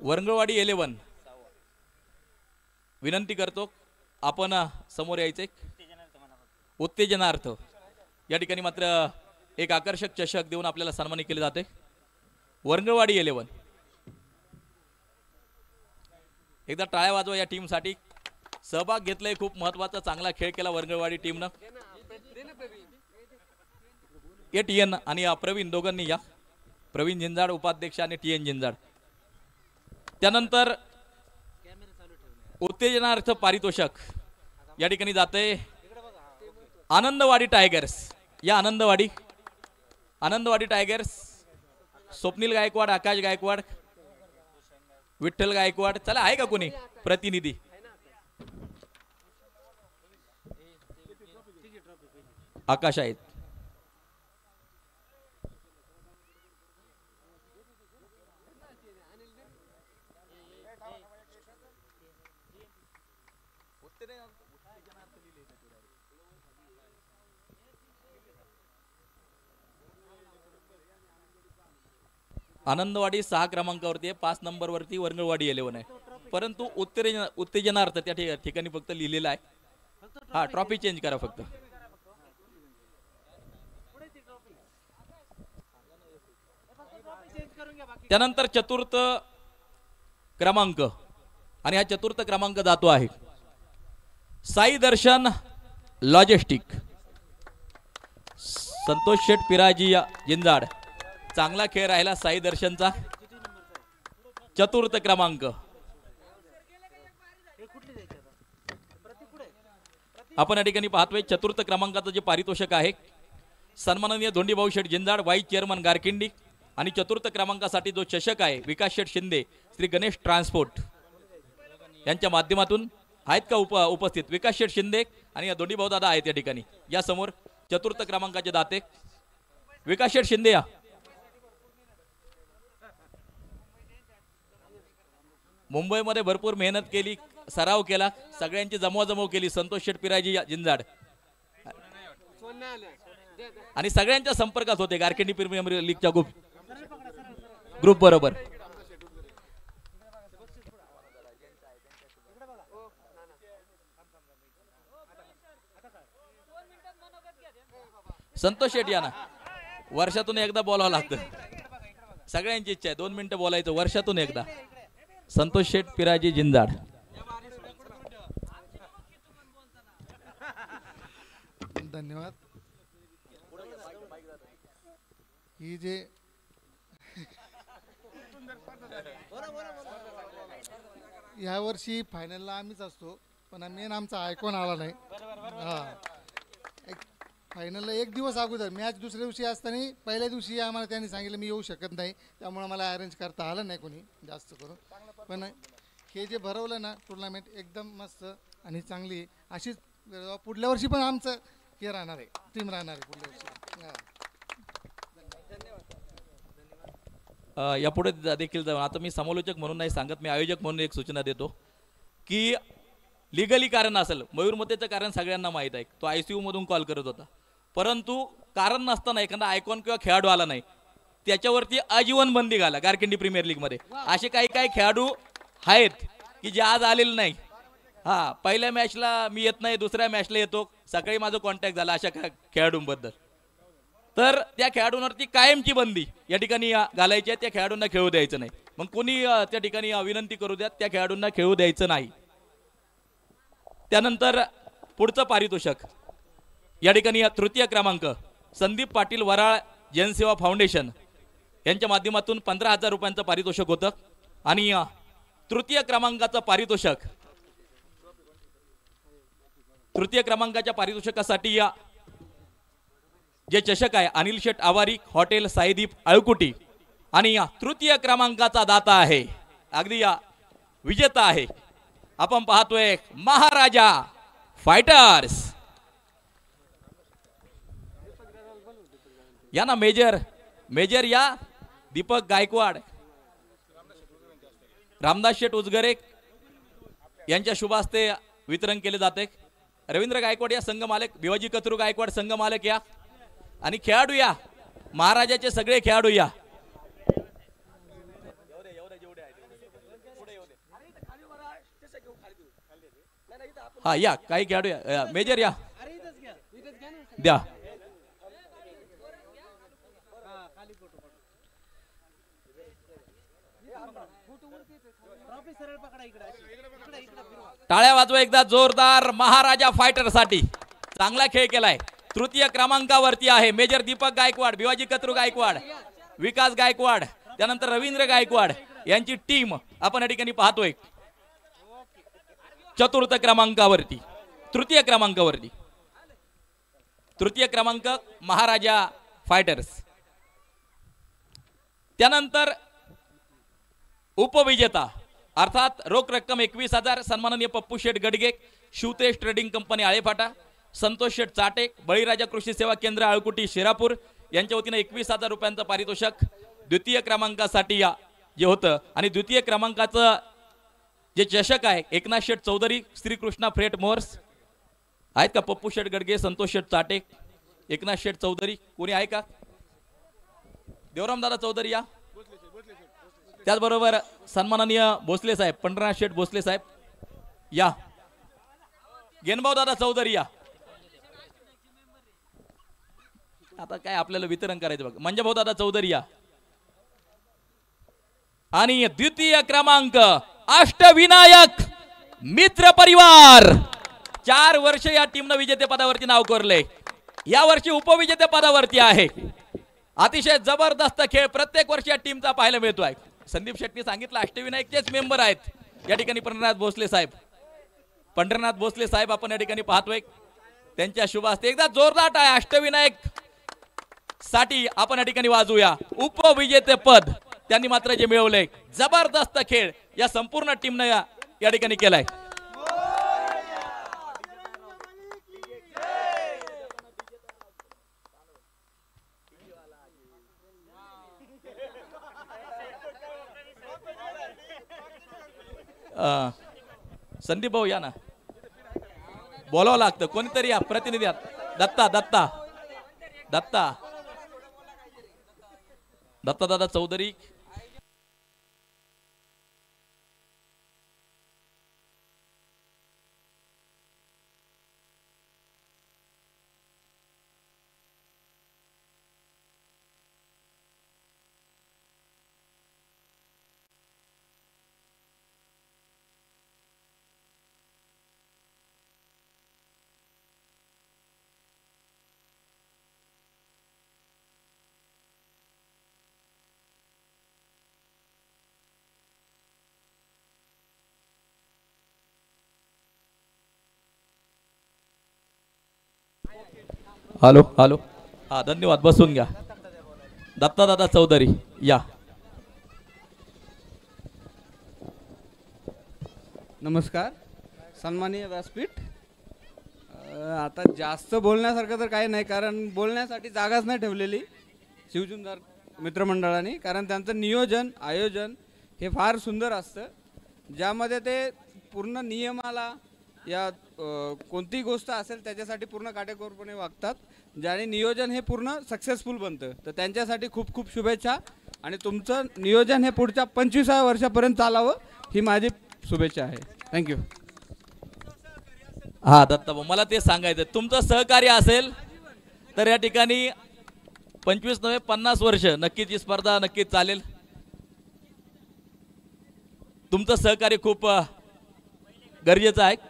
वरंगळवाडी 11 विनंती करतो आपण समोर यायचे उत्तेजनार्थ. या ठिकाणी मात्र एक आकर्षक चषक देऊन आपल्याला सन्मानित केले जाते. वरंगळवाडी 11 एकदा टाळ्या वाजवा या टीमसाठी. सहभाग घेतलाय, खूप महत्वाचा चांगला खेळ केला वरंगळवाडी टीमनं. TN आणि प्रवीण दोघांनी या. प्रवीण झिंजाड उपाध्यक्ष आणि TN झिंजाड. त्यानंतर उत्तेजनार्थ पारितोषक या ठिकाणी जाते आनंदवाडी टायगर्स. या आनंदवाडी टायगर्स स्वप्नील गायकवाड, आकाश गायकवाड, विठ्ठल गायकवाड. चला आहे का कोणी प्रतिनिधी? आकाश आहेत. आनंदवाडी 6 क्रमांकावरती आहे, 5 नंबरवरती वरंगळवाडी 11 आहे. परंतु उत्तेजनार्थ त्या ठिकाणी फक्त लिहिलेला आहे. हा ट्रॉफी चेंज करा फक्त. त्यानंतर चतुर्थ क्रमांक आणि हा चतुर्थ क्रमांक जातो आहे साई दर्शन लॉजिस्टिक. संतोष शेठ पिराजी जिंजाड. चांगला खेळ राहिला साई दर्शनचा. चतुर्थ क्रमांक आपण या ठिकाणी पाहतोय. चतुर्थ क्रमांकाचं जे पारितोषिक आहे सन्माननीय धोंडीभाऊ शेठ जिंजाड वाईस चेअरमन गारकिंडी. आणि चतुर्थ क्रमांकासाठी जो चषक आहे विकास शेठ शिंदे श्री गणेश ट्रान्सपोर्ट यांच्या माध्यमातून आहेत का उपस्थित विकास शेठ शिंदे आणि धोंडीभाऊ दादा आहेत या ठिकाणी. या समोर चतुर्थ क्रमांकाचे दाते विकास शेठ शिंदे या. मुंबईमध्ये भरपूर मेहनत केली, सराव केला, सगळ्यांची जमवाजमव केली संतोष शेठ पिराजी जिंजाड आणि सगळ्यांच्या संपर्कात होते गारकेंडी प्रीमियर लीगच्या ग्रुप बरोबर. संतोष शेठ या ना. वर्षातून एकदा बोलावं लागतं. सगळ्यांची इच्छा आहे 2 मिनिटं बोलायचं वर्षातून एकदा. संतोष शेठ पिराजी जिंजाड. धन्यवाद. ही जे या वर्षी फायनलला आम्हीच असतो पण मेन आमचा आयकॉन आला नाही. फायनलला 1 दिवस अगोदर मॅच दुसऱ्या दिवशी असताना पहिल्या दिवशी आम्हाला त्यांनी सांगितलं मी येऊ शकत नाही, त्यामुळे मला अरेंज करता आलं नाही कोणी जास्त करून. पण हे जे भरवलं ना टुर्नामेंट एकदम मस्त आणि चांगली. अशीच पुढल्या वर्षी पण आमचं हे राहणार आहे, टीम राहणार आहे पुढल्या वर्षी. यापुढे देखील जाऊन आता मी समालोचक म्हणून नाही सांगत, मी आयोजक म्हणून एक सूचना देतो की लिगली कारण असेल. मयूरमतेचं कारण सगळ्यांना माहीत आहे, तो ICU मधून कॉल करत होता. परंतु कारण नसताना एखादा आयकॉन किंवा खेळाडू आला नाही त्याच्यावरती आजीवन बंदी घाला गारकेंडी प्रीमियर लीग मध्ये. असे काही खेळाडू आहेत की जे आज आलेले नाही. हा पहिल्या मॅचला मी येत नाही, दुसऱ्या मॅचला येतो, सकाळी माझा कॉन्टॅक्ट झाला अशा खेळाडूंबद्दल. तर त्या खेळाडूंवरती कायमची बंदी या ठिकाणी घालायची आहे. त्या खेळाडूंना खेळू द्यायचं नाही. मग कोणी त्या ठिकाणी विनंती करू द्या, त्या खेळाडूंना खेळू द्यायचं नाही. त्यानंतर पुढचं पारितोषिक या ठिकाणी तृतीय क्रमांक संदीप पाटील वराळ जनसेवा फाउंडेशन यांच्या माध्यमातून 15,000 रुपयांचं पारितोषिक होतं आणि तृतीय क्रमांकाचं पारितोषिक तृतीय क्रमांकाच्या पारितोषिकासाठी जे चषक आहे अनिल शेठ आवारी हॉटेल साईदीप अळकुटी आणि तृतीय क्रमांकाचा दाता आहे अगदी विजेता आहे आपण पाहतोय महाराजा फायटर्स या ना मेजर या दीपक गायकवाड रामदास शेठ उजगरे यांच्या शुभ हस्ते वितरण केले जाते रवींद्र गायकवाड या संघ मालक भिवाजी कचरू गायकवाड संघ मालक या आणि खेळाडू या महाराजाचे सगळे खेळाडू या हा या काही खेळाडू या मेजर या द्या टाळ्या वाजवा एकदा जोरदार महाराजा फायटर साठी चांगला खेळ केलाय तृतीय क्रमांकावरती आहे मेजर दीपक गायकवाड भिवाजी कचरू गायकवाड विकास गायकवाड त्यानंतर रवींद्र गायकवाड यांची टीम आपण या ठिकाणी पाहतोय चतुर्थ क्रमांकावरती तृतीय क्रमांक महाराजा फायटर्स त्यानंतर उपविजेता अर्थात रोख रक्कम 21,000 सन्माननीय पप्पू शेठ गडगे शिवतेज ट्रेडिंग कंपनी आळेफाटा संतोष शेठ चाटे बळीराजा कृषी सेवा केंद्र आळकुटी शिरापूर यांच्या वतीने 21,000 रुपयांचं पारितोषिक द्वितीय क्रमांकासाठी जे होतं आणि द्वितीय क्रमांकाचं जे चषक आहे एकनाथ शेठ चौधरी श्रीकृष्णा फ्रेट मोर्स आहेत का पप्पू शेठ गडगे संतोष शेठ चाटे एकनाथ शेठ चौधरी कोणी आहे का देवराम दादा चौधरी या त्याचबरोबर सन्माननीय भोसले साहेब पंढरनाथ शेठ भोसले साहेब या गेनभाऊ दादा चौधरी या आता काय आपल्याला वितरण करायचं बघ मंजाभाऊ दादा चौधरी या आणि द्वितीय क्रमांक अष्टविनायक मित्र परिवार 4 वर्ष या टीमनं विजेतेपदावरती नाव कोरले या वर्षी उपविजेतेपदावरती आहे अतिशय जबरदस्त खेळ प्रत्येक वर्षी या टीमचा पाहायला मिळतोय संदीप शेट्टी सांगितलं अष्टविनायकचेच मेंबर आहेत या ठिकाणी पंढरनाथ भोसले साहेब आपण या ठिकाणी पाहतोय त्यांच्या शुभ हस्ते एकदा जोरदार आहे अष्टविनायक साठी आपण या ठिकाणी वाजूया उपविजेते पद त्यांनी मात्र जे मिळवले जबरदस्त खेळ या संपूर्ण टीमने या ठिकाणी केलाय संदीप भाऊ या ना बोलावं लागतं कोणीतरी या प्रतिनिधी दत्ता दादा चौधरी हॅलो हा धन्यवाद बसून घ्या दत्ता चौधरी या नमस्कार सन्माननीय व्यासपीठ आता जास्त बोलण्यासारखं तर काही नाही कारण बोलण्यासाठी जागाच नाही ठेवलेली शिवजुंजार मित्रमंडळाने कारण त्यांचं नियोजन आयोजन हे फार सुंदर असतं ज्यामध्ये ते पूर्ण नियमाला या कोणतीही गोष्ट असेल त्याच्यासाठी पूर्ण काटेकोरपणे वागतात ज्याने नियोजन हे पूर्ण सक्सेसफुल बनतं तर त्यांच्यासाठी खूप खूप शुभेच्छा आणि तुमचं नियोजन हे पुढच्या 25व्या वर्षापर्यंत चालावं ही माझी शुभेच्छा आहे थँक्यू हा दत्ता भाऊ मला ते सांगायचं तुमचं सहकार्य असेल तर या ठिकाणी 25 नव्हे 50 वर्ष नक्कीच ही स्पर्धा नक्कीच चालेल तुमचं सहकार्य खूप गरजेचं आहे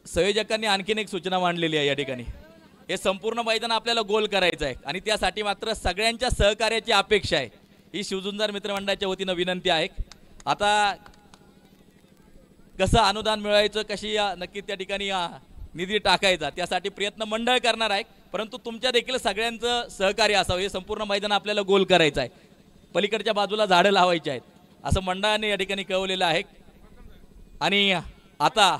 संयोजकांनी आणखीन एक सूचना मांडलेली आहे या ठिकाणी. हे संपूर्ण मैदान आपल्याला गोल करायचं आहे आणि त्यासाठी मात्र सगळ्यांच्या सहकार्याची अपेक्षा आहे. ही शिवझुंजार मित्रमंडळाच्या वतीनं विनंती आहे. आता कसं अनुदान मिळवायचं, कशी नक्की त्या ठिकाणी निधी टाकायचा, त्यासाठी प्रयत्न मंडळ करणार आहे. परंतु तुमच्या देखील सगळ्यांचं सहकार्य असावं. हे संपूर्ण मैदान आपल्याला गोल करायचं आहे. पलीकडच्या बाजूला झाडं लावायची आहेत असं मंडळाने या ठिकाणी कळवलेलं आहे. आणि आता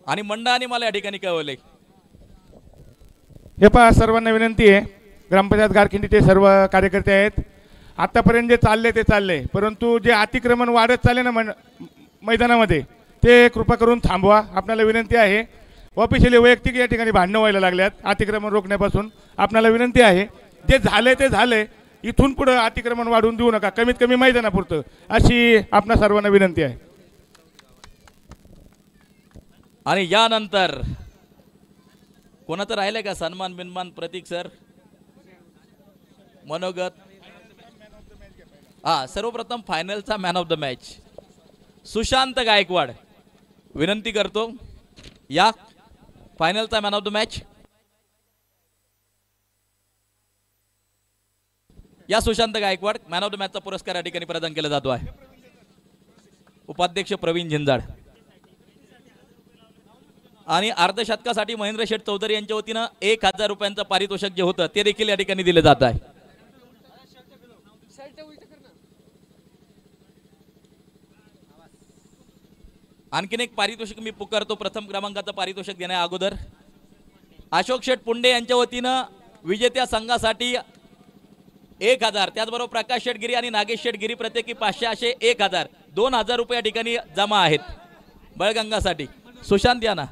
आणि मंडळाने मला या ठिकाणी कळवले. हे पहा, सर्वांना विनंती आहे, ग्रामपंचायत गारखिंडीचे सर्व कार्यकर्ते आहेत, आतापर्यंत जे चालले ते चालले, परंतु जे अतिक्रमण वाढत चालले ना मैदानामध्ये ते कृपा करून थांबवा. आपल्याला विनंती आहे. ऑफिशियली वैयक्तिक या ठिकाणी भांडणं व्हायला लागल्यात अतिक्रमण रोखण्यापासून. आपल्याला विनंती आहे, जे झाले ते झाले, इथून पुढं अतिक्रमण वाढवून देऊ नका, कमीत कमी मैदानापुरतं, अशी आपणा सर्वांना विनंती आहे. आणि यानंतर कोणाचं राहिलंय का सन्मान बिनमान? प्रतीक सर, मनोगत. सर्वप्रथम फायनलचा man of the match Sushant Gaikwad. विनंती करतो, या फायनलचा मॅन ऑफ द मॅच या Sushant Gaikwad. Man of the मॅचचा पुरस्कार या ठिकाणी प्रदान केला जातो आहे. उपाध्यक्ष प्रवीण झिंजाड. आणि अर्धशतकासाठी महेंद्र शेठ चौधरी यांच्या वतीनं 1000 रुपयांचं पारितोषिक जे होतं ते देखील या ठिकाणी दिले जात आहे. आणखीन एक पारितोषिक मी पुकारतो. प्रथम क्रमांकाचं पारितोषिक देण्या अगोदर अशोक शेठ पुंडे यांच्या वतीनं विजेत्या संघासाठी 1000, त्याचबरोबर प्रकाश शेठगिरी आणि नागेश शेठगिरी प्रत्येकी 500 असे 1000, 2000 रुपये या ठिकाणी जमा आहेत बळगंगासाठी. सुशांत या ना.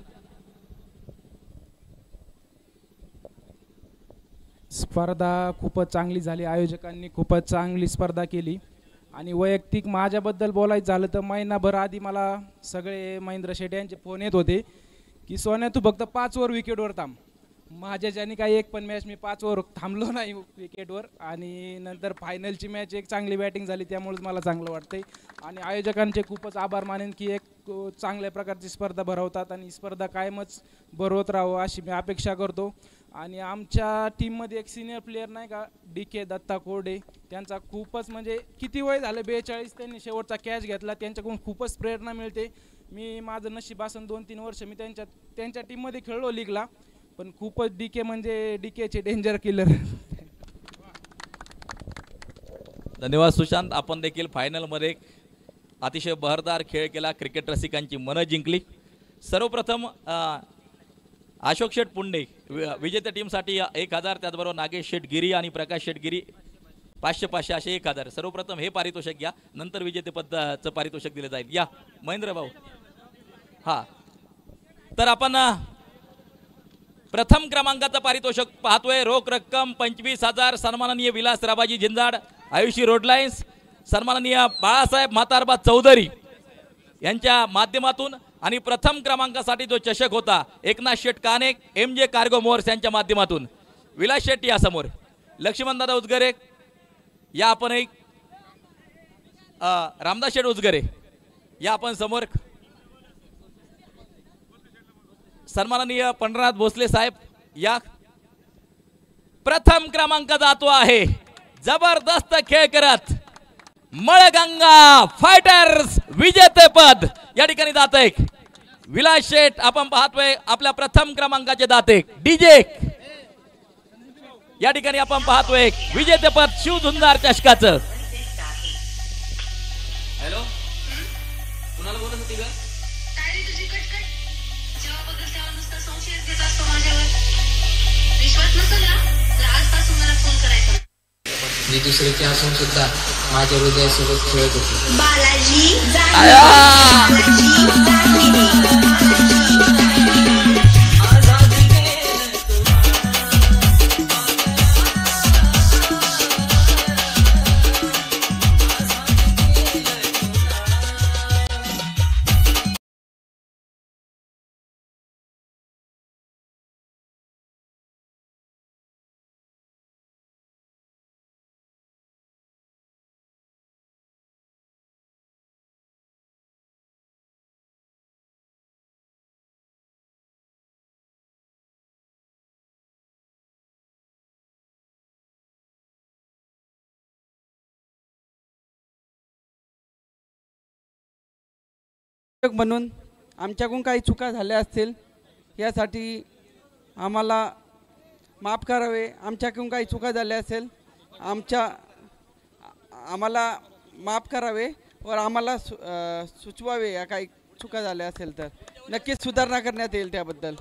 स्पर्धा खूपच चांगली झाली. आयोजकांनी खूपच चांगली स्पर्धा केली. आणि वैयक्तिक माझ्याबद्दल बोलायचं झालं तर महिनाभर आधी मला सगळे महेंद्र शेठ यांचे फोन येत होते की सोन्या तू फक्त 5 ओव्हर विकेटवर थांब. माझ्या ज्याने काही एक पण मॅच मी 5 ओव्हर थांबलो नाही विकेटवर. आणि नंतर फायनलची मॅच एक चांगली बॅटिंग झाली, त्यामुळेच मला चांगलं वाटतंय. आणि आयोजकांचे खूपच आभार मानेन की एक चांगल्या प्रकारची स्पर्धा भरवतात आणि स्पर्धा कायमच भरवत राहावं अशी मी अपेक्षा करतो. आणि आमच्या टीममध्ये एक सिनियर प्लेयर नाही का, DK दत्ता कोरडे, त्यांचा खूपच म्हणजे किती वय झालं 42, त्यांनी शेवटचा कॅच घेतला. त्यांच्याकडून खूपच प्रेरणा मिळते. मी माझं नशीब असून 2-3 वर्ष मी त्यांच्या टीममध्ये खेळलो लीगला, पण खूपच DK म्हणजे DKचे डेंजर किलर. धन्यवाद सुशांत. आपण देखील फायनलमध्ये अतिशय बहरदार खेळ केला, क्रिकेट रसिकांची मनं जिंकली. सर्वप्रथम अशोक शेठ पुंडे विजेत्या टीमसाठी 1000, त्याचबरोबर नागेश शेठगिरी आणि प्रकाश शेठगिरी 500 असे 1000. सर्वप्रथम हे पारितोषिक घ्या, नंतर विजेतेपदाचं पारितोषिक दिलं जाईल. या महेंद्र भाऊ. हा, तर आपण प्रथम क्रमांकाचं पारितोषिक पाहतोय. रोख रक्कम 25,000. सन्माननीय विलास राबाजी झिंजाड, आयुषी रोडलाईन्स, सन्माननीय बाळासाहेब म्हातारबा चौधरी यांच्या माध्यमातून. आणि प्रथम क्रमांकासाठी जो चषक होता एकनाथ शेठ काने, MJ कार्गो मोर्स यांच्या माध्यमातून. विलास शेट्टी या समोर, लक्ष्मण दादा उजगरे या आपण एक, रामदास शेठ उजगरे या आपण समोर. सन्माननीय पंढरनाथ भोसले साहेब या. प्रथम क्रमांक जातो आहे जबरदस्त खेळ करत मळगंगा फायटर्स विजेतेपद या ठिकाणी जात आहे विलास शेठ. आपण पाहतोय आपल्या प्रथम क्रमांकाचे दाते DJ या ठिकाणी आपण पाहतोय विजेतेपद शिवझुंजार चषकाचं. हॅलो, कुणाला बोलत होती ग? मी दुसऱ्याची असून सुद्धा माझ्या हृदयासोबत खेळत होते. बालाजी म्हणून आमच्याकडून काही चुका झाल्या असतील यासाठी आम्हाला माफ करावे. आमच्याकडून काही चुका झाल्या असेल आम्हाला माफ करावे व आम्हाला सुचवावे या काही चुका झाल्या असेल तर नक्कीच सुधारणा करण्यात येईल त्याबद्दल.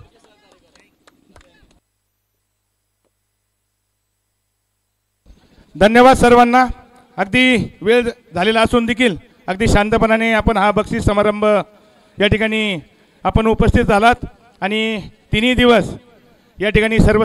धन्यवाद सर्वांना. अगदी वेळ झालेला असून देखील अगदी शांतपणाने आपण हा बक्षीस समारंभ या ठिकाणी आपण उपस्थित झालात आणि तिन्ही दिवस या ठिकाणी सर्व